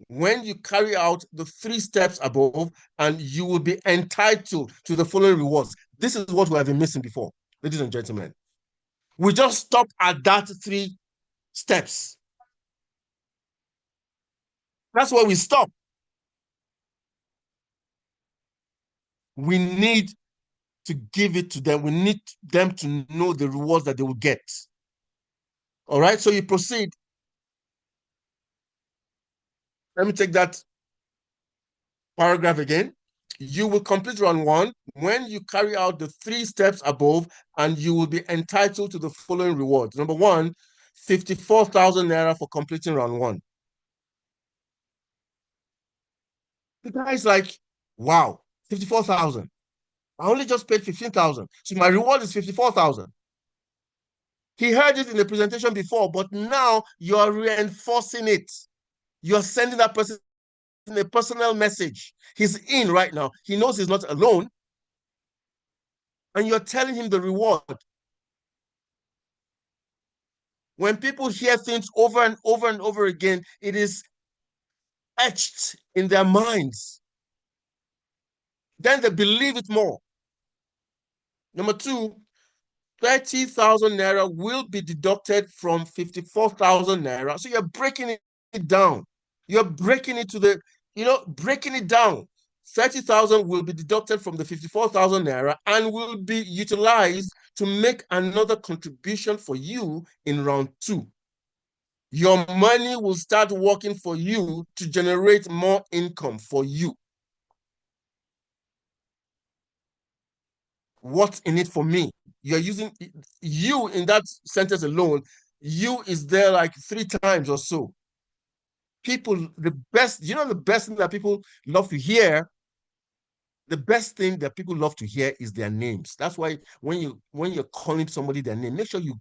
when you carry out the 3 steps above, and you will be entitled to the following rewards. This is what we have been missing before, ladies and gentlemen. We just stop at that 3 steps. That's where we stop. We need to give it to them. We need them to know the rewards that they will get. All right, so you proceed. Let me take that paragraph again. You will complete round 1 when you carry out the 3 steps above, and you will be entitled to the following rewards. Number 1, 54,000 naira for completing round 1. The guy's like, wow, 54,000. I only just paid 15,000. So my reward is 54,000. He heard it in the presentation before, but now you're reinforcing it. You're sending that person a personal message. He's in right now. He knows he's not alone. And you're telling him the reward. When people hear things over and over and over again, it is etched in their minds. Then they believe it more. Number two, 30,000 naira will be deducted from 54,000 naira. So you're breaking it down. You're breaking it to the, breaking it down. 30,000 will be deducted from the 54,000 naira and will be utilized to make another contribution for you in round two. Your money will start working for you to generate more income for you. What's in it for me? You're using you in that sentence alone. You is there like 3 times or so. People, the best thing that people love to hear, the best thing that people love to hear is their names. That's why when you're calling somebody their name, make sure you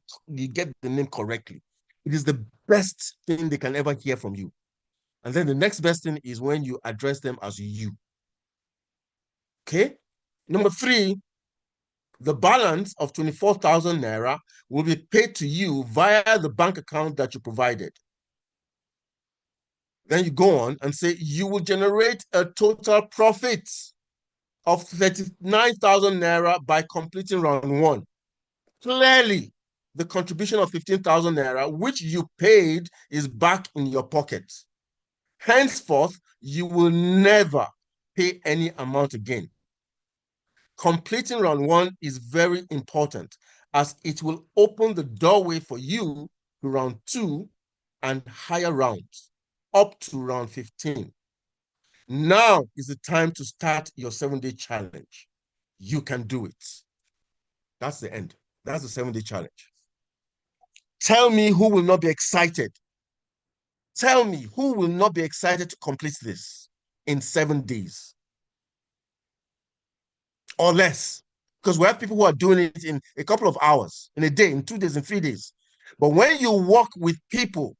get the name correctly. It is the best thing they can ever hear from you. And then the next best thing is when you address them as you. Okay? Number 3, the balance of 24,000 naira will be paid to you via the bank account that you provided. Then you go on and say you will generate a total profit of 39,000 naira by completing round 1. Clearly, the contribution of 15,000 naira, which you paid, is back in your pocket. Henceforth, you will never pay any amount again. Completing round 1 is very important as it will open the doorway for you to round 2 and higher rounds up to round 15. Now is the time to start your 7-day challenge. You can do it. That's the end. That's the 7-day challenge. Tell me who will not be excited. Tell me who will not be excited to complete this in 7 days or less. Because we have people who are doing it in a couple of hours, in a day, in 2 days, in 3 days. But when you work with people,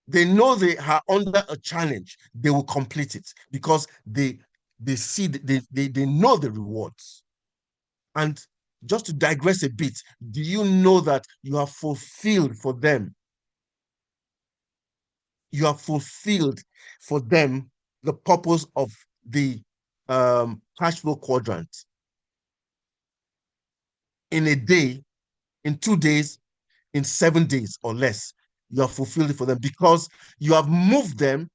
they know they are under a challenge, they will complete it because they see, they know the rewards. And just to digress a bit, do you know that you have fulfilled for them? You have fulfilled for them the purpose of the cash flow quadrant. In a day, in 2 days, in 7 days or less, you have fulfilled it for them because you have moved them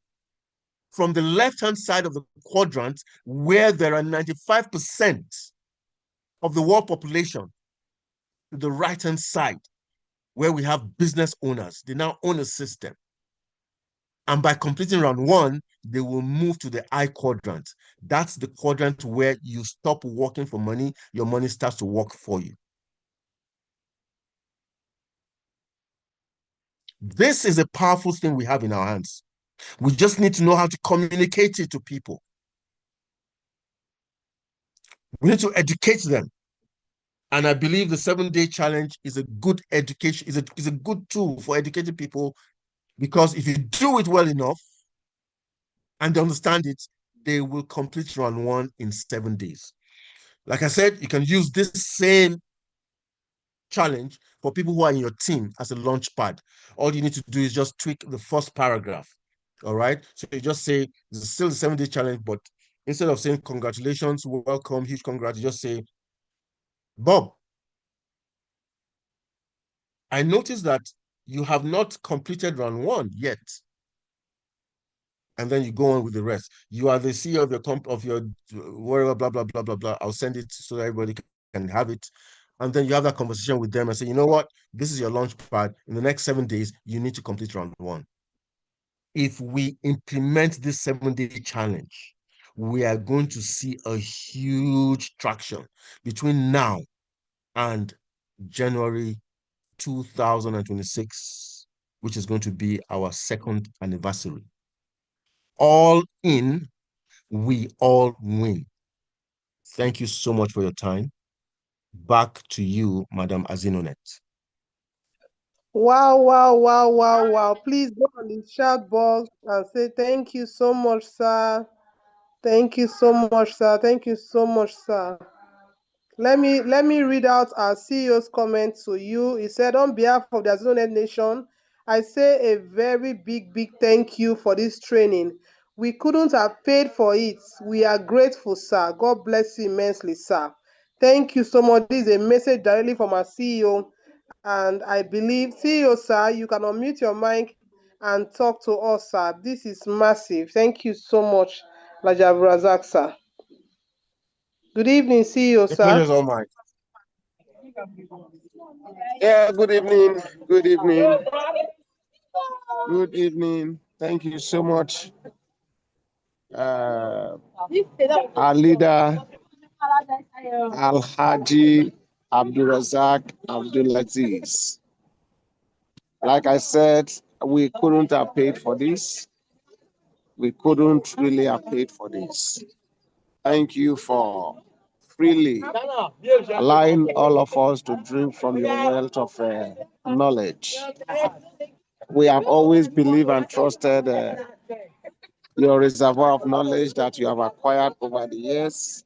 from the left-hand side of the quadrant where there are 95% of the world population to the right-hand side where we have business owners. They now own a system. And by completing round 1, they will move to the I quadrant. That's the quadrant where you stop working for money, your money starts to work for you. This is a powerful thing we have in our hands. We just need to know how to communicate it to people. We need to educate them. And I believe the 7-day challenge is a good education, is a good tool for educating people, because if you do it well enough and they understand it, they will complete round 1 in 7 days. Like I said, you can use this same challenge for people who are in your team as a launch pad. All you need to do is just tweak the first paragraph. All right. So you just say it's still the 7-day challenge, but instead of saying congratulations, welcome, huge congrats, you just say, Bob, I noticed that you have not completed round 1 yet. And then you go on with the rest. You are the CEO of your whatever, blah, blah, blah, blah, blah. I'll send it so that everybody can have it. And then you have that conversation with them and say, you know what? This is your launch pad. In the next 7 days, you need to complete round 1. If we implement this 7-day challenge, we are going to see a huge traction between now and January 2026, which is going to be our 2nd anniversary. All in, we all win. Thank you so much for your time. Back to you, Madam AZINONET. Wow, wow, wow, wow, wow. Please go on the chat box and say thank you so much, sir. Thank you so much, sir. Thank you so much, sir. Let me read out our CEO's comment to you. He said, on behalf of the AZINONET Nation, I say a very big thank you for this training. We couldn't have paid for it. We are grateful, sir. God bless you immensely, sir. Thank you so much. This is a message directly from our CEO. And I believe, CEO, sir, you can unmute your mic and talk to us, sir. This is massive. Thank you so much, Alhaji AbdurRazaq, sir. Good evening, CEO, The sir. pleasure is all mine. Yeah, good evening. Good evening. Good evening. Thank you so much. Our leader, Alhaji AbdurRazaq Aziz. Like I said, we couldn't have paid for this. We couldn't really have paid for this. Thank you for freely allowing all of us to drink from your wealth of knowledge. We have always believed and trusted your reservoir of knowledge that you have acquired over the years,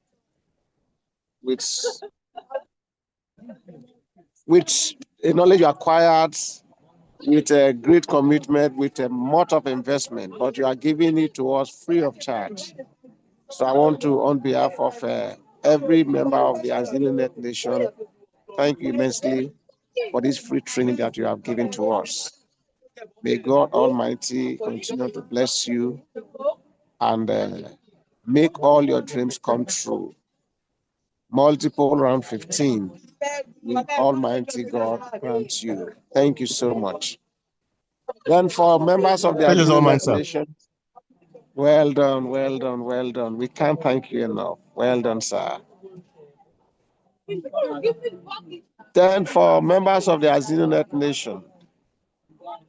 which a knowledge you acquired with a great commitment, with a lot of investment, but you are giving it to us free of charge. So I want to, on behalf of every member of the AZINONET Nation, thank you immensely for this free training that you have given to us. May God Almighty continue to bless you and make all your dreams come true. Multiple round 15 with Almighty God grant you. Thank you so much. Then for members of the Pleasure is all mine, AZINONET sir. Nation, well done, well done, well done. We can't thank you enough. Well done, sir. Then for members of the AZINONET Nation,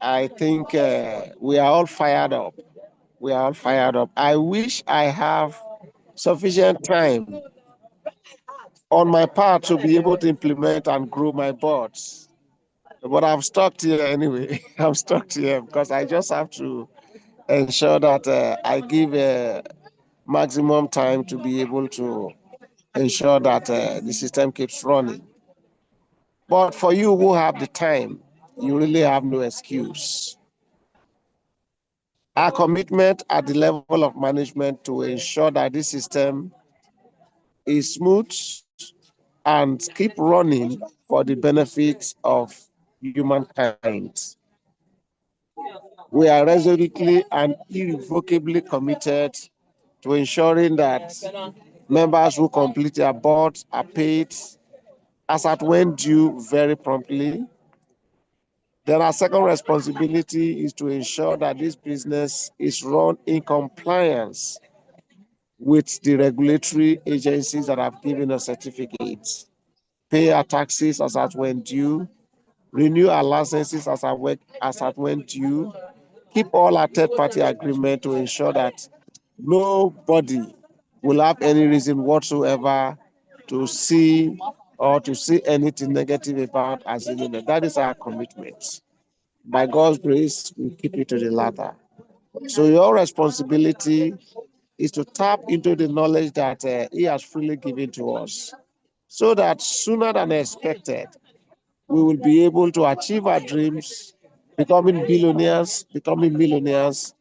I think we are all fired up. We are all fired up. I wish I have sufficient time on my part to be able to implement and grow my boards. But I'm stuck here anyway. I'm stuck here because I just have to ensure that I give maximum time to be able to ensure that the system keeps running. But for you who have the time, you really have no excuse. Our commitment at the level of management to ensure that this system is smooth and keep running for the benefit of humankind. We are resolutely and irrevocably committed to ensuring that members who complete their boards are paid as at when due very promptly. Then our second responsibility is to ensure that this business is run in compliance with the regulatory agencies that have given us certificates, pay our taxes as at when due, renew our licenses as at when due, keep all our third-party agreement to ensure that nobody will have any reason whatsoever to see or to say anything negative about AZINONET. That is our commitment. By God's grace, we keep it to the latter. So your responsibility is to tap into the knowledge that He has freely given to us, so that sooner than expected, we will be able to achieve our dreams, becoming billionaires, becoming millionaires,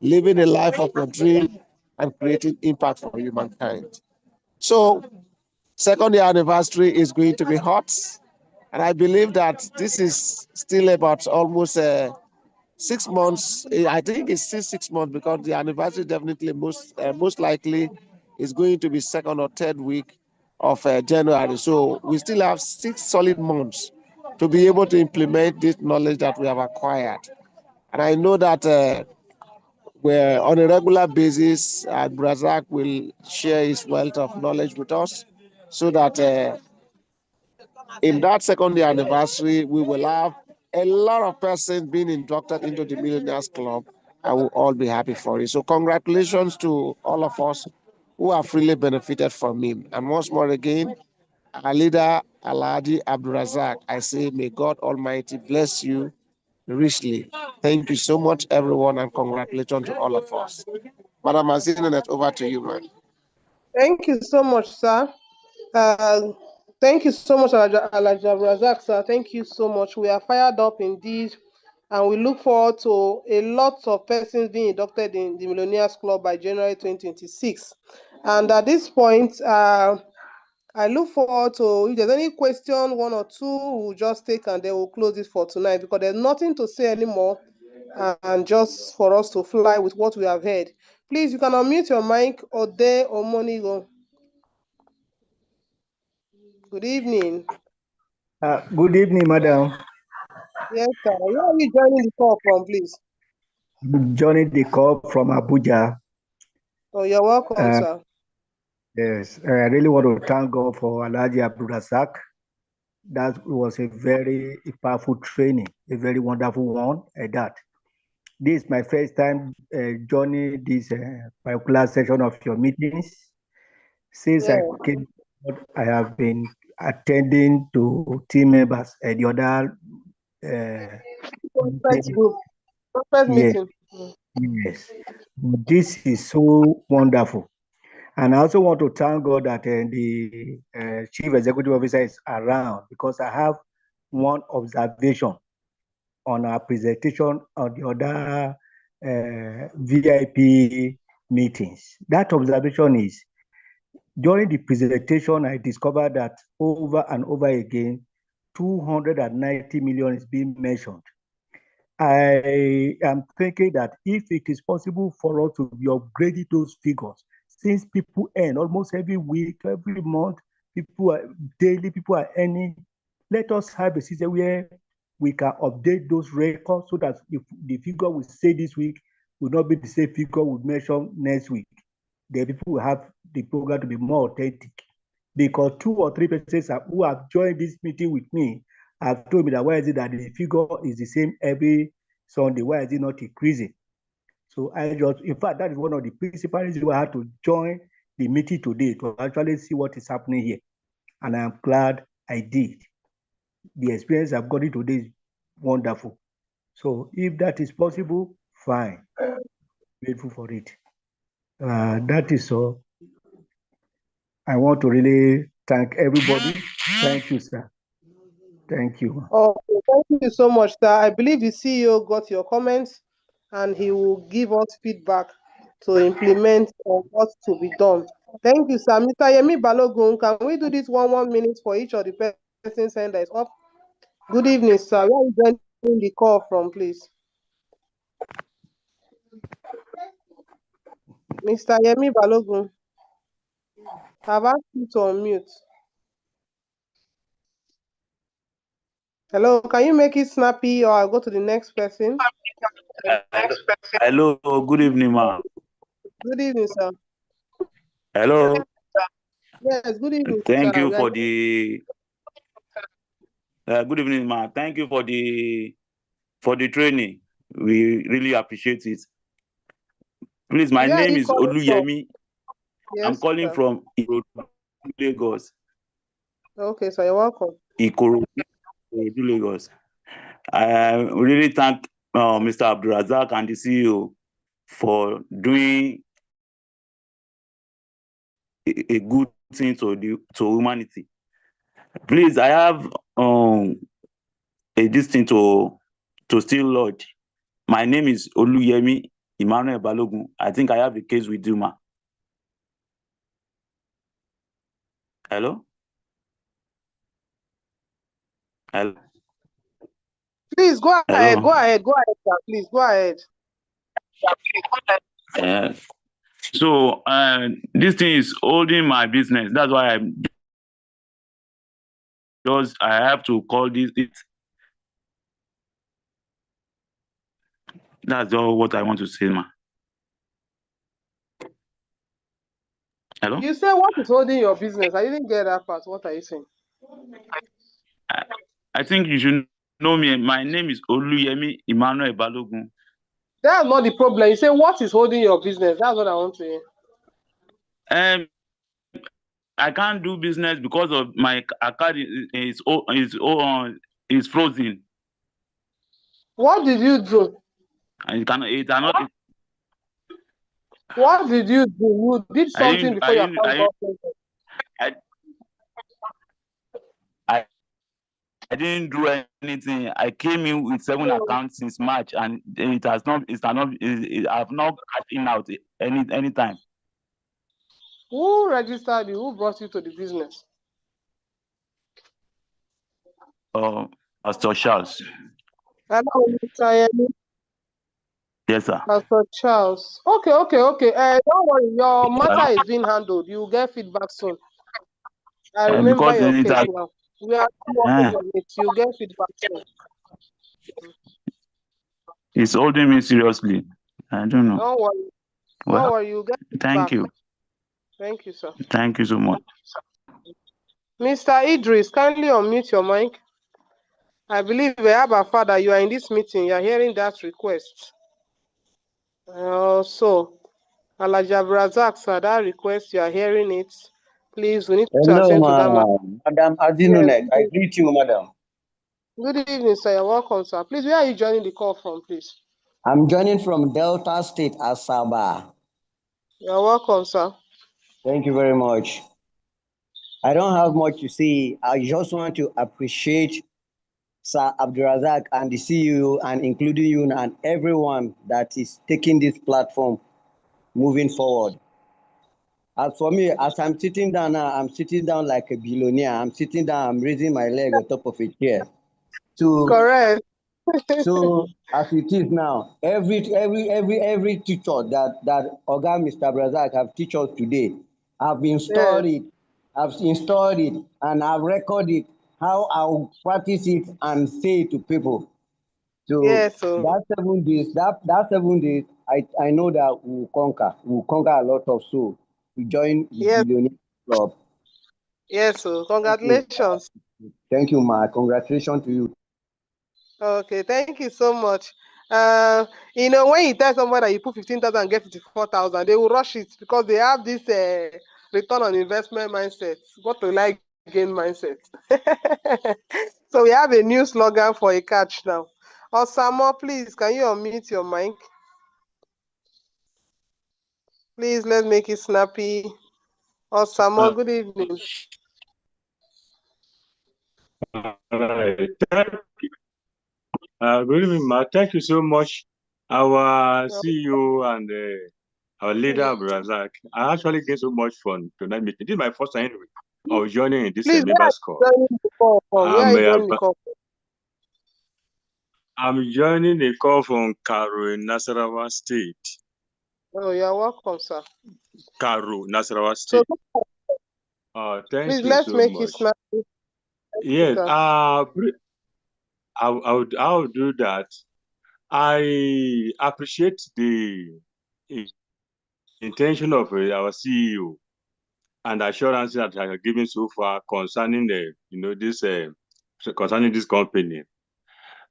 living a life of your dream, and creating impact for humankind. So, second year anniversary is going to be hot, and I believe that this is still about almost 6 months. I think it's still 6 months because the anniversary definitely most likely is going to be second or third week of January. So we still have 6 solid months to be able to implement this knowledge that we have acquired. And I know that we're on a regular basis, AbdurRazaq will share his wealth of knowledge with us so that in that second year anniversary, we will have a lot of persons being inducted into the Millionaires Club. I will all be happy for it. So congratulations to all of us who have really benefited from him. And once more again, our leader, Alhaji AbdurRazaq, I say, may God Almighty bless you richly. Thank you so much, everyone, and congratulations to all of us. Madam AZINONET, over to you, man. Thank you so much, sir. Thank you so much, Alhaji AbdurRazaq, sir. Thank you so much. We are fired up indeed. And we look forward to a lot of persons being inducted in the Millionaires Club by January 2026. And at this point, I look forward to, if there's any question, one or two, we'll just take and then we'll close it for tonight, because there's nothing to say anymore, and just for us to fly with what we have heard. Please, you can unmute your mic, Ode Omonigo. Good evening. Good evening, madam. Yes, sir. Where are you joining the call from, please? Joining the call from Abuja. Oh, you're welcome, sir. Yes, I really want to thank God for Alhaji AbdurRazaq. That was a very powerful training, a very wonderful one at that. This is my first time joining this particular section of your meetings. Since I came, I have been attending to team members at the other Conference group, conference meeting. Yes, this is so wonderful. And I also want to thank God that the Chief Executive Officer is around, because I have one observation on our presentation on the other VIP meetings. That observation is, during the presentation, I discovered that over and over again, 290 million is being mentioned. I am thinking that if it is possible for us to be upgrading those figures, since people earn almost every week, every month, people are daily, people are earning, let us have a system where we can update those records so that if the figure we say this week will not be the same figure we mention next week. The people will have the program to be more authentic. Because 2 or 3 persons who have joined this meeting with me have told me that why is it that the figure is the same every Sunday? Why is it not increasing? So in fact, that is one of the principal reasons why I had to join the meeting today, to actually see what is happening here. And I'm glad I did. The experience I've gotten today is wonderful. So if that is possible, fine. Grateful for it. That is all. I want to really thank everybody. Thank you, sir. Thank you. Oh, thank you so much, sir. I believe the CEO got your comments, and he will give us feedback to implement on what to be done. Thank you, sir. Mr. Yemi Balogun, can we do this 1 minute for each of the persons that is up? Good evening, sir. Where are you joining the call from, please? Mr. Yemi Balogun, I've asked you to unmute. Hello, can you make it snappy, or I'll go to the next person? Hello, good evening, ma. Good evening, sir. Hello. Yes, good evening, Thank sir. you for the good evening, ma. Thank you for the training. We really appreciate it. Please, my Where are name you is calling from? Oluyemi. Yes, I'm calling sir. from Ikorodu, Lagos. Okay, so you're welcome. Ikorodu, Lagos. I really thank Mr. AbdurRazaq and the CEO for doing a good thing to humanity. Please, I have this thing to still lodge. My name is Oluyemi Emmanuel Balogun. I think I have a case with you, ma. Hello? Hello? Please go ahead, sir. Please go ahead. So this thing is holding my business. That's why I have to call this. That's all what I want to say, ma. Hello? You say what is holding your business? I didn't get that part. What are you saying? I think you should know me. My name is Oluyemi Emmanuel Balogun. That's not the problem. You say what is holding your business? That's what I want to hear. I can't do business because of my account is frozen. What did you do? And it cannot. What did you do? You did something before your account got frozen. didn't do anything. I came in with 7 accounts since March, and I've not cashed in out any time. Who registered you? Who brought you to the business? Pastor Charles. Hello, Mr. Yemi. Yes, sir. Pastor Charles. Okay. Don't worry, your matter is being handled. You will get feedback soon. I remember Because your it case has, now. We are working on it. You get feedback soon. it's holding me seriously. I don't know. Don't worry. Well, Don't worry, you get thank feedback. you. Thank you, sir. Thank you so much. Mr. Idris, kindly unmute your mic. I believe Abba Father, you are in this meeting. You are hearing that request. So, Alhaji AbdurRazaq, sir, that request, you are hearing it. Please, we need to attend to that matter. Madam AZINONET. I greet you, madam. Good evening, sir. You're welcome, sir. Please, where are you joining the call from, please? I'm joining from Delta State, Asaba. You're welcome, sir. Thank you very much. I don't have much to say. I just want to appreciate Sir AbdurRazaq and the CEO, and including you and everyone that is taking this platform moving forward. As for me, as I'm sitting down now, I'm sitting down like a billionaire. I'm sitting down, I'm raising my leg on top of a chair. Correct. So as it is now, every teacher that Oga Mr. AbdurRazaq have teach us today, I've installed it, and I've recorded it, how I'll practice it and say it to people. So yes, that 7 days, that 7 days, I know that we'll conquer a lot of souls to join the billionaire club. Yes, sir. Congratulations. Thank you, Ma. Congratulations to you. Okay, thank you so much. When you tell somebody that you put 15,000 and get 54,000, they will rush it because they have this return on investment mindset. What to like gain mindset. So we have a new slogan for a catch now. Osamo, please, can you unmute your mic? Please, let's make it snappy. Osamo, good evening. Good evening, Ma. Thank you so much, our CEO and our leader, AbdurRazaq. I actually get so much fun tonight meeting. This is my first time anyway. I was joining in this members call. Where are you joining the call from? I'm joining the call from Karo in Nasarawa State. Oh, you're welcome, sir. Karo, Nasarawa State. Thank please, you let's so make much. it snappy. Yes, I'll do that. I appreciate the intention of our CEO and assurance that I have given so far concerning concerning this company.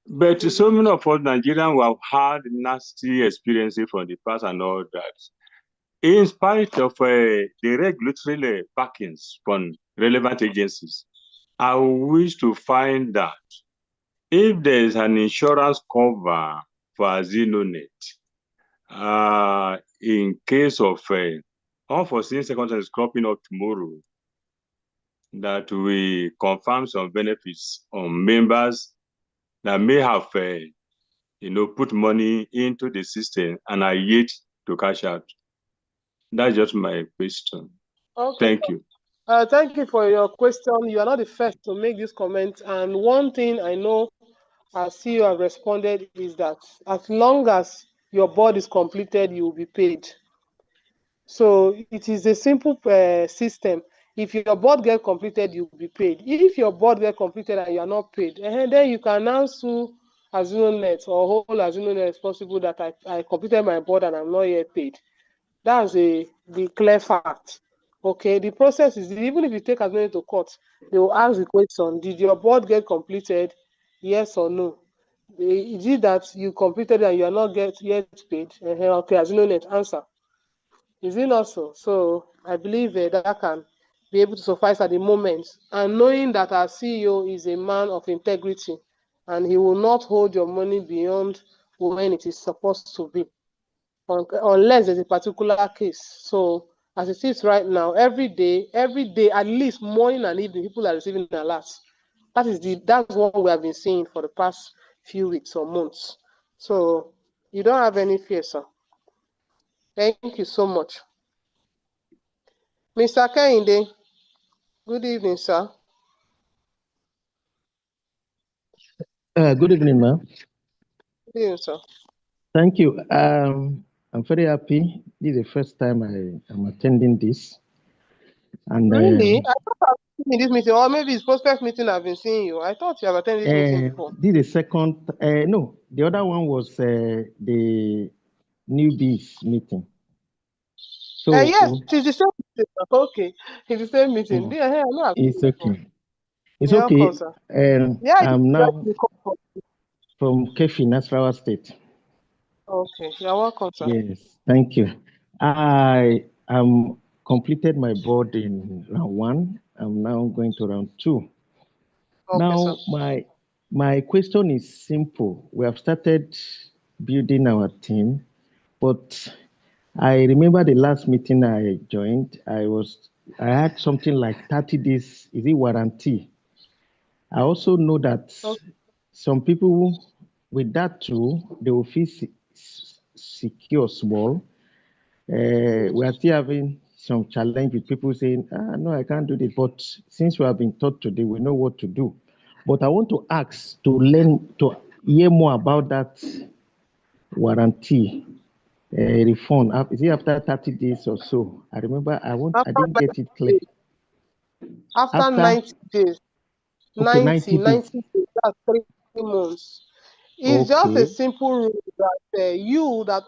But so many of us Nigerians who have had nasty experiences from the past and all that, in spite of the regulatory backings from relevant agencies, I wish to find that if there is an insurance cover for AZINONET, in case of unforeseen circumstances cropping up tomorrow, that we confirm some benefits on members that may have, put money into the system and are yet to cash out. That's just my question. Okay. Thank you. Thank you for your question. You are not the first to make this comment. And one thing I know our CEO have responded is that as long as your board is completed, you will be paid. So it is a simple system. If your board get completed, you will be paid. If your board get completed and you are not paid, then you can now sue AZINONET or hold AZINONET responsible that I completed my board and I'm not yet paid. That's the clear fact. Okay, the process is, even if you take AZINONET to court, they will ask the question, did your board get completed? Yes or no? Is it that you completed and you are not yet paid? Okay, AZINONET, answer. Is it not so? So I believe that can be able to suffice at the moment. And knowing that our CEO is a man of integrity and he will not hold your money beyond when it is supposed to be, unless there's a particular case. So as it is right now, every day, at least morning and evening, people are receiving alerts That's what we have been seeing for the past few weeks or months. So you don't have any fear, sir. Thank you so much. Mr. Kehinde, good evening, sir. Good evening, ma'am. Good evening, sir. Thank you. I'm very happy. This is the first time I am attending this. And really? I thought I was in this meeting, or maybe it's prospect meeting I've been seeing you. I thought you have attended this meeting before. this is the second. No, the other one was the newbies meeting. So yes, it's the same meeting. Okay, it's the same meeting. Yeah, no, it's okay. It's yeah, okay. sir. I'm now from Kefi, Nasarawa State. Okay, you're welcome, sir. Yes, thank you. I completed my board in round 1. I'm now going to round 2. Okay, now, sir. my question is simple. We have started building our team, but I remember the last meeting I joined, I had something like 30 days, is it warranty? I also know that some people with that too, they will feel secure small. We are still having some challenge with people saying, no, I can't do this. But since we have been taught today, we know what to do. But I want to ask to hear more about that warranty refund. Is it after 30 days or so? I remember I didn't get it clear. After 90 days. Okay, 90 days, that's 3 months. It's just a simple rule that you that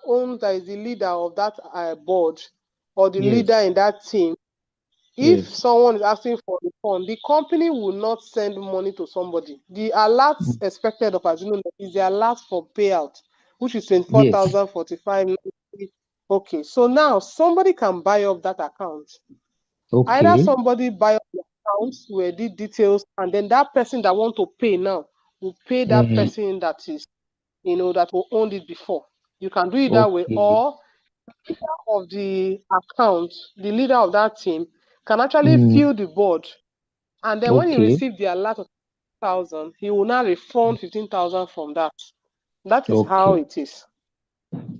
is the leader of that board or the leader in that team, if someone is asking for a refund, the company will not send money to somebody. The alert expected of AZINONET is the alert for payout, which is 24,045. Okay, so now somebody can buy up that account. Either somebody buy up the account where the details, and then that person that want to pay now will pay that person that is, that will own it before. You can do it that way, or the leader of the account, the leader of that team, can actually fill the board, and then when he receives the alert of 1,000, he will now refund 15,000 from that. That is how it is.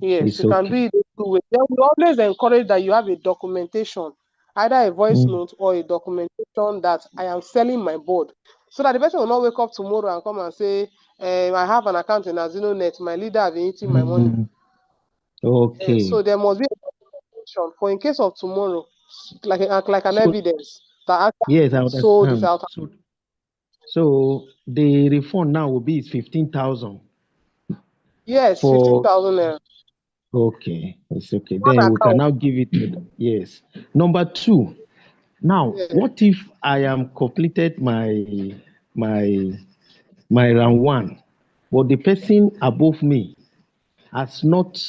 Yes, you can do it 2 ways. Then we always encourage that you have a documentation, either a voice note or a documentation that I am selling my board, so that the person will not wake up tomorrow and come and say, I have an account in AZINONET, my leader have been eating my money. So there must be a documentation for in case of tomorrow, like an evidence that I sold this out. So the refund now will be 15,000. Yes, 15,000 naira. Okay, it's okay. Then we can now give it to them. Yes. Number 2. Now, what if I am completed my round 1, but the person above me has not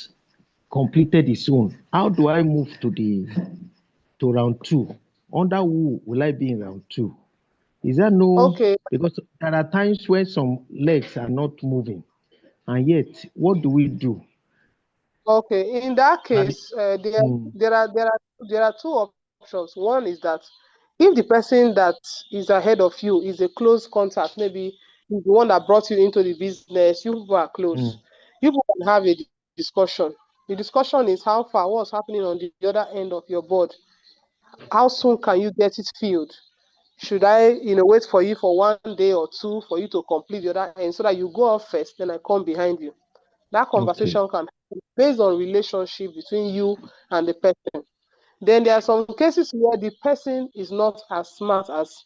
completed his own? How do I move to round 2? Under who will I be in round 2? Is there no? Because there are times where some legs are not moving, and yet what do we do? Okay, in that case, there are 2 options. One is that if the person that is ahead of you is a close contact, maybe the one that brought you into the business, you people are close. You people can have a discussion. The discussion is how far, what's happening on the other end of your board. How soon can you get it filled? Should I, wait for you for 1 day or 2 for you to complete the other end so that you go off first, then I come behind you? That conversation can happen based on relationship between you and the person. Then there are some cases where the person is not as smart as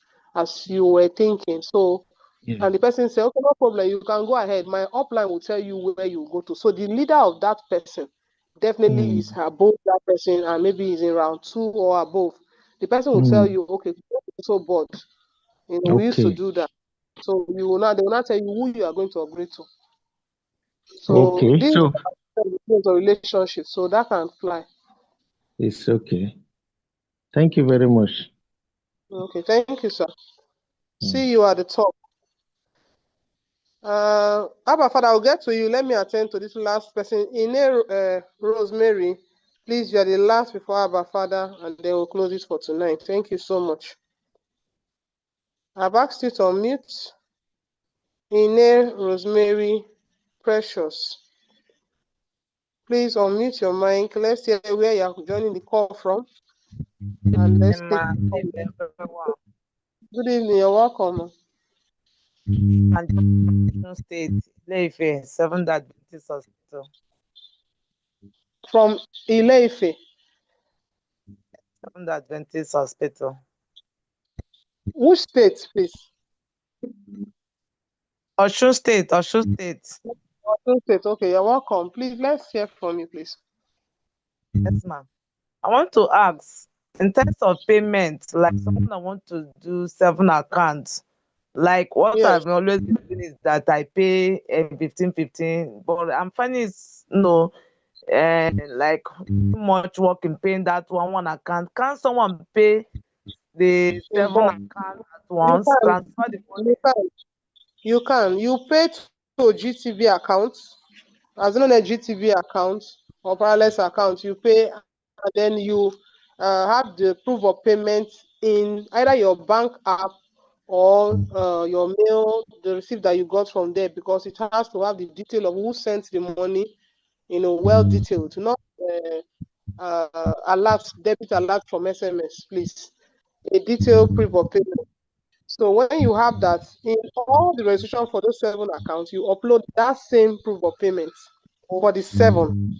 you were thinking. So, and the person say, okay, no problem, you can go ahead. My upline will tell you where you go to. So the leader of that person definitely is above that person, and maybe is in round 2 or above. The person will tell you, okay, so bored. We used to do that. So they will not tell you who you are going to upgrade to. So this is a relationship, so that can fly. It's okay. Thank you very much. Okay, thank you, sir. See you at the top. Abba Father, I'll get to you. Let me attend to this last person. Rosemary, please, you are the last before Abba Father, and then we'll close it for tonight. Thank you so much. I've asked you to unmute. Ine Rosemary Precious. Please unmute your mic. Let's hear where you are joining the call from. And let's take everyone. Good evening. You're welcome. And State, Leife, 7th Adventist Hospital. From Ileife. 7th Adventist Hospital. Which state, please? Osun State, Osun State. Osun State. Okay, you're welcome. Please, let's hear from you, please. Yes, ma'am. I want to ask, in terms of payment, like someone I want to do 7 accounts, like what Yes. I've always been doing is that I pay 15, but I'm finding it's like too much work in paying that one account. Can someone pay the 7 accounts at once? Transfer the money? You can. You pay to GTV account, AZINONET GTV account or parallel account. You pay, and then you have the proof of payment in either your bank app or your mail, the receipt that you got from there, because it has to have the detail of who sent the money, well detailed, not debit alert from SMS, please. A detailed proof of payment. So when you have that, in all the registration for those 7 accounts, you upload that same proof of payment for the 7.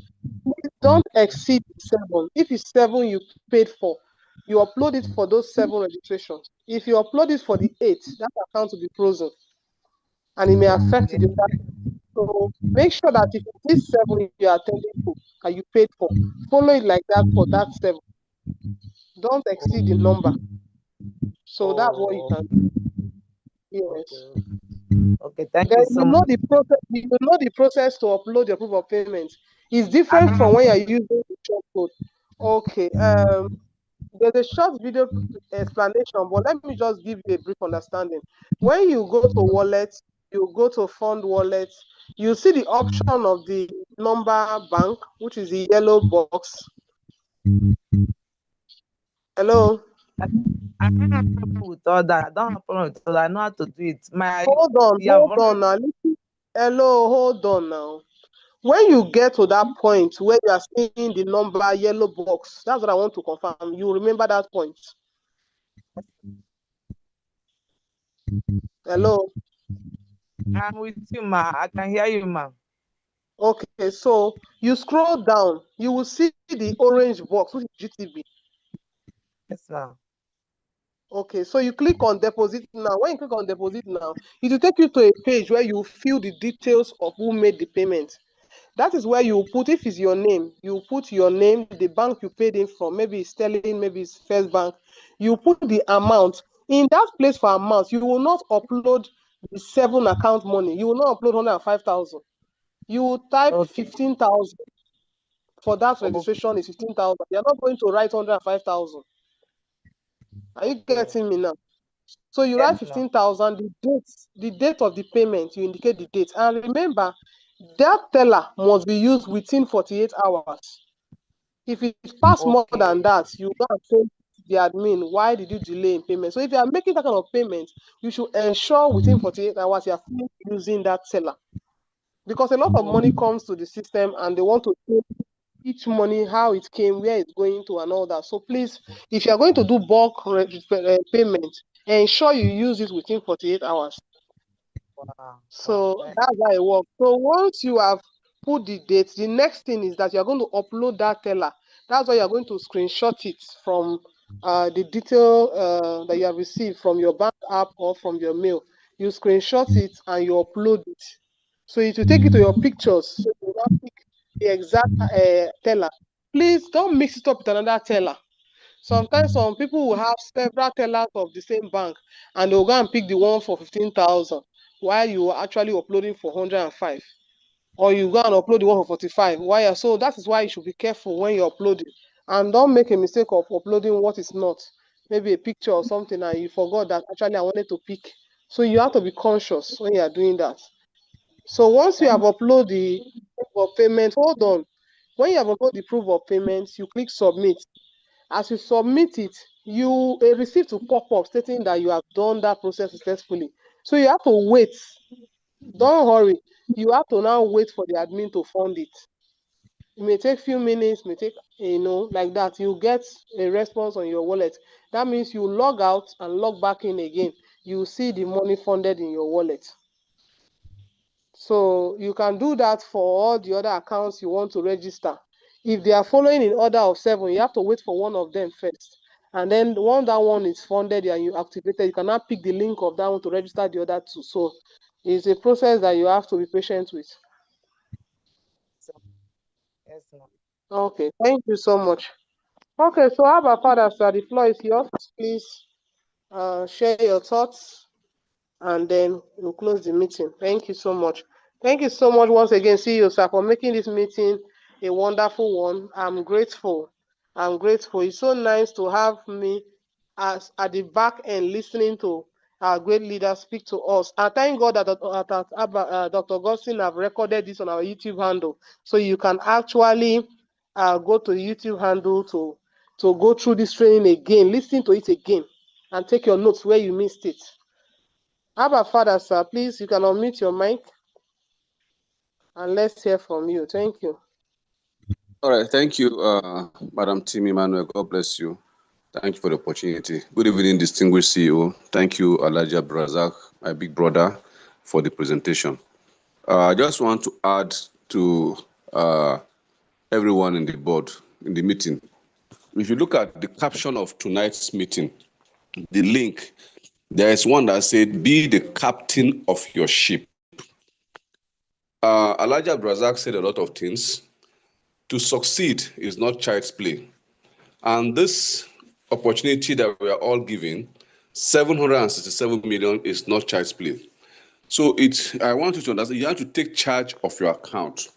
Don't exceed 7. If it's 7 you paid for, you upload it for those 7 registrations. If you upload it for the 8, that account will be frozen, and it may affect the other. So make sure that if it is 7 you are attending to and you paid for, follow it like that for that 7. Don't exceed the number. So that's what you can do. Yes. Okay, thank Then you so much. the process. You will know the process to upload your proof of payment. It's different from when you're using the short code. Okay. There's a short video explanation, but let me just give you a brief understanding. When you go to wallet, you go to fund wallet, you see the option of the number bank, which is the yellow box. Hello. I don't have problem with all that. I don't have problem with all that. I know how to do it. Hold on now. Hello, hold on now. When you get to that point where you are seeing the number yellow box, that's what I want to confirm. You remember that point? Hello? I'm with you, ma. I can hear you, ma. Okay, so you scroll down, you will see the orange box, which is GTB. Yes, ma'am. Okay, so you click on deposit now. When you click on deposit now, it will take you to a page where you fill the details of who made the payment. That is where you put, if it's your name, you put your name, the bank you paid in from, maybe it's Sterling, maybe it's First Bank. You put the amount. In that place for amounts, you will not upload the 7 account money. You will not upload 105,000. You will type 15,000. For that registration is 15,000. You're not going to write 105,000. Are you getting me now? So you write 15,000, the date of the payment, you indicate the date. And remember, that teller must be used within 48 hours. If it pass more than that, you go and say the admin, why did you delay in payment? So if you are making that kind of payment, you should ensure within 48 hours you are using that teller. Because a lot of money comes to the system and they want to pay each money, how it came, where it's going to, and all that. So please, if you are going to do bulk payment, ensure you use it within 48 hours. Wow. So that's how it works. So once you have put the date, the next thing is that you're going to upload that teller. That's why you're going to screenshot it from the detail that you have received from your bank app or from your mail. You screenshot it and you upload it. So it will take you to your pictures. So you will pick the exact teller. Please don't mix it up with another teller. Sometimes some people will have several tellers of the same bank and they'll go and pick the one for 15,000 while you are actually uploading for 105. Or you go and upload the one for 45. Why? So that is why you should be careful when you're uploading. And don't make a mistake of uploading what is not. Maybe a picture or something and you forgot that actually I wanted to pick. So you have to be conscious when you are doing that. So once you have uploaded the proof of payment, hold on. When you have uploaded the proof of payment, you click submit. As you submit it, you receive to pop up stating that you have done that process successfully. So you have to wait Don't hurry. You have to now wait for the admin to fund it. It may take few minutes, may take, like that. You get a response on your wallet. That means you log out and log back in again. You see the money funded in your wallet. So you can do that for all the other accounts you want to register. If they are following in order of 7, you have to wait for one of them first. And then once that one is funded and you activated, you cannot pick the link of that one to register the other 2. So it's a process that you have to be patient with. Yes, ma'am. Okay, thank you so much. Okay, so how about Father, sir? The floor is yours. Please share your thoughts and then we'll close the meeting. Thank you so much. Thank you so much once again, CEO, sir, for making this meeting a wonderful one. I'm grateful. I'm grateful. It's so nice to have me as at the back end listening to our great leaders speak to us. I thank God that Dr. Gostin have recorded this on our YouTube handle. So you can actually go to the YouTube handle to go through this training again, listen to it again, and take your notes where you missed it. How about Father, sir? Please, you can unmute your mic and let's hear from you. Thank you. All right. Thank you, Madam Tim Emmanuel. God bless you. Thank you for the opportunity. Good evening, distinguished CEO. Thank you, Alhaji AbdurRazaq, my big brother, for the presentation. I just want to add to everyone in the board, in the meeting. If you look at the caption of tonight's meeting, the link, there is one that said, be the captain of your ship. Alhaji AbdurRazaq said a lot of things. To succeed is not child's play. And this opportunity that we are all given, 767 million, is not child's play. So I want you to understand, you have to take charge of your account.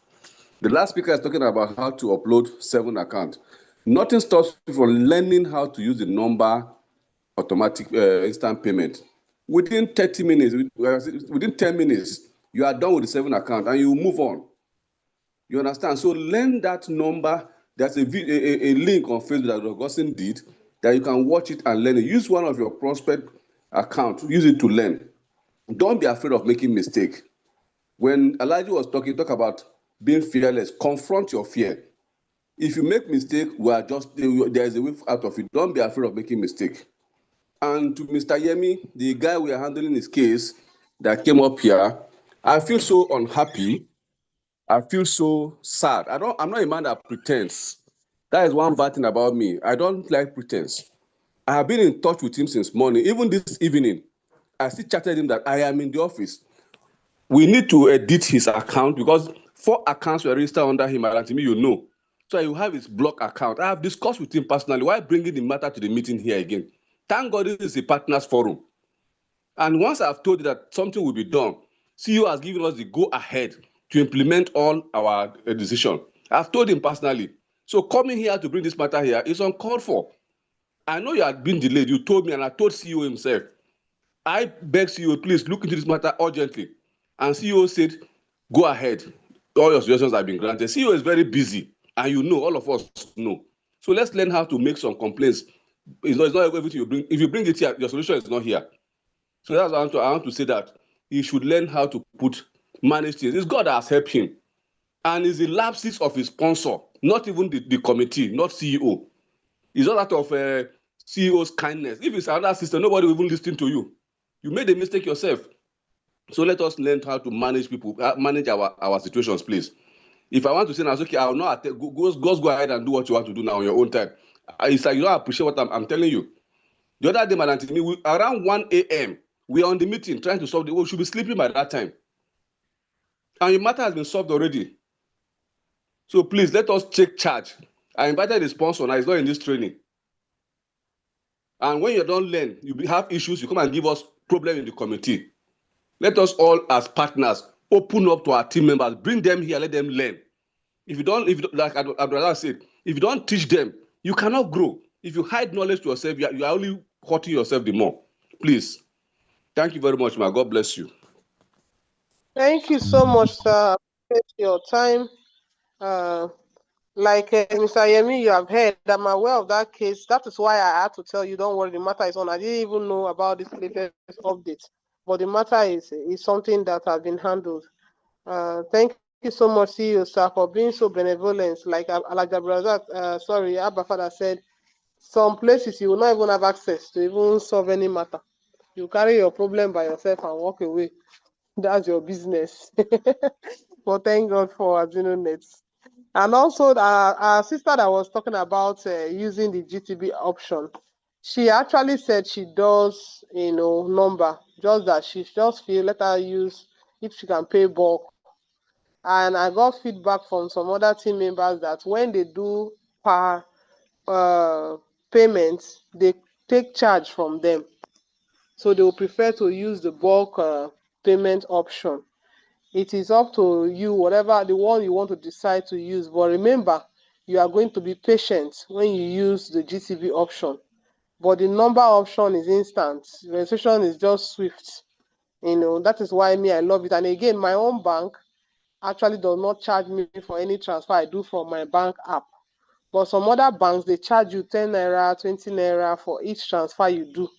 The last speaker is talking about how to upload 7 accounts. Nothing stops you from learning how to use the number automatic instant payment. Within 30 minutes, within 10 minutes, you are done with the 7 account and you move on. You understand? So learn that number. There's a link on Facebook that Augustine did that you can watch it and learn it. Use one of your prospect accounts. Use it to learn. Don't be afraid of making mistake. When Alhaji was talking, talk about being fearless. Confront your fear. If you make mistake, there's a way out of it. Don't be afraid of making mistake. And to Mr. Yemi, the guy we are handling his case that came up here, I feel so unhappy. I feel so sad. I'm not a man that pretends. That is one bad thing about me. I don't like pretense. I have been in touch with him since morning. Even this evening, I still chatted him that I am in the office. We need to edit his account because 4 accounts were registered under him, and to me, you know. So you have his block account. I have discussed with him personally. Why bringing the matter to the meeting here again? Thank God this is a partners forum. And once I've told you that something will be done, CEO has given us the go-ahead to implement all our decision. I've told him personally. So coming here to bring this matter here is uncalled for. I know you had been delayed. You told me, and I told CEO himself. I beg CEO, please look into this matter urgently. And CEO said, go ahead. All your suggestions have been granted. CEO is very busy, and you know, all of us know. So let's learn how to make some complaints. It's not everything you bring. If you bring it here, your solution is not here. So that's what I want to say, that he should learn how to manage things. It's God that has helped him. And it's the lapses of his sponsor, not even the committee, not CEO. It's all out of CEO's kindness. If it's another system, nobody will even listen to you. You made a mistake yourself. So let us learn how to manage people, manage our situations, please. If I want to say now, okay, I will not go ahead and do what you want to do now on your own time. It's like you don't appreciate what I'm telling you. The other day, Madam Timi, around 1 a.m., we are on the meeting trying to solve we should be sleeping by that time. And the matter has been solved already. So please, let us take charge. I invited the sponsor, now he's not in this training. And when you don't learn, you have issues, you come and give us problem in the committee. Let us all, as partners, open up to our team members, bring them here, let them learn. If you don't, like AbdurRazaq said, if you don't teach them, you cannot grow. If you hide knowledge to yourself, you are only hurting yourself the more. Please. Thank you very much, ma. God bless you. Thank you so much, sir. I appreciate your time. Like Mr. Yemi, you have heard, I'm aware of that case. That is why I had to tell you, don't worry, the matter is on. I didn't even know about this latest update. but the matter is something that has been handled. Thank you so much, CEO sir, for being so benevolent. Like Alhaji AbdurRazaq, Abba Father said, some places you will not even have access to even solve any matter. You carry your problem by yourself and walk away. That's your business. But thank God for AZINONET. And also our sister that was talking about using the GTB option, she actually said she does, number, just that she just feel let her use if she can pay bulk. And I got feedback from some other team members that when they do per payments, they take charge from them. So they will prefer to use the bulk payment option. It is up to you, whatever the one you want to decide to use. But remember, you are going to be patient when you use the GTB option. But the number option is instant. Registration is just swift. That is why I love it. And again, my own bank actually does not charge me for any transfer I do from my bank app. But some other banks, they charge you 10 naira, 20 naira for each transfer you do.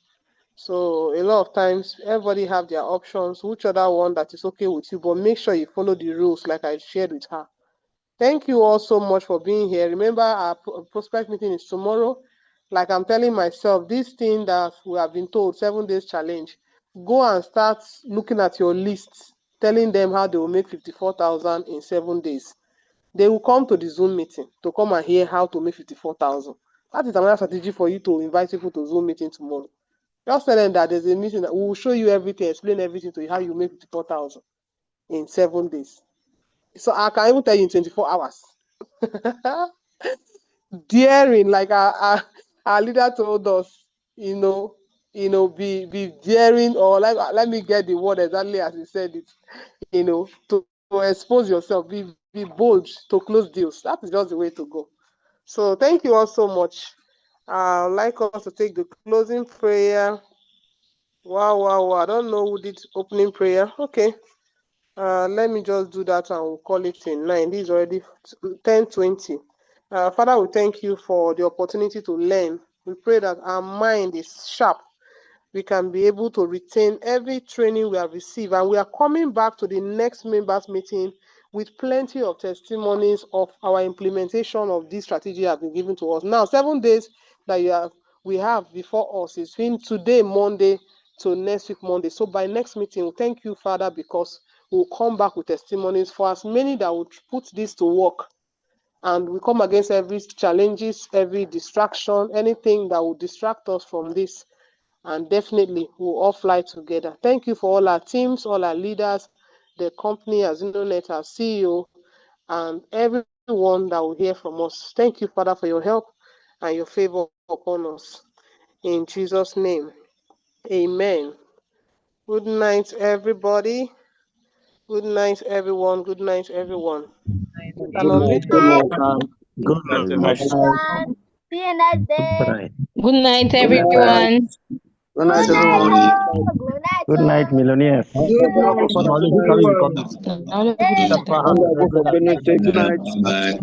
So a lot of times, everybody have their options, which other one that is okay with you, but make sure you follow the rules like I shared with her. Thank you all so much for being here. Remember, our prospect meeting is tomorrow. Like I'm telling myself, this thing that we have been told, 7 days challenge, go and start looking at your list, telling them how they will make 54,000 in 7 days. They will come to the Zoom meeting to come and hear how to make 54,000. That is another strategy for you to invite people to Zoom meeting tomorrow. Just tell them that there's a meeting that we will show you everything, explain everything to you, how you make 54,000 in 7 days. So I can even tell you in 24 hours. Daring, like our leader told us, be daring, or like let me get the word exactly as he said it, to expose yourself, be bold to close deals. That is just the way to go. So thank you all so much. I'd like us to take the closing prayer. Wow. I don't know who did opening prayer. Okay. Let me just do that and we'll call it in 9. This is already 10:20. Father, we thank you for the opportunity to learn. We pray that our mind is sharp. We can be able to retain every training we have received. And we are coming back to the next members meeting with plenty of testimonies of our implementation of this strategy have been given to us. Now, 7 days that we have before us is between today, Monday, to next week, Monday. So by next meeting, thank you, Father, because we'll come back with testimonies for as many that would put this to work. And we come against every challenges, every distraction, anything that will distract us from this. And definitely we'll all fly together. Thank you for all our teams, all our leaders, the company, AZINONET, our CEO, and everyone that will hear from us. Thank you, Father, for your help and your favor upon us. In Jesus' name, amen. Good night, everybody. Good night, everyone. Good night, everyone. You can unmute yourself. Good night. See you next day. Good night, everyone. Good night, everyone. Good night, millionaires. Good night, everyone. Wonderful community. Good night. Good night.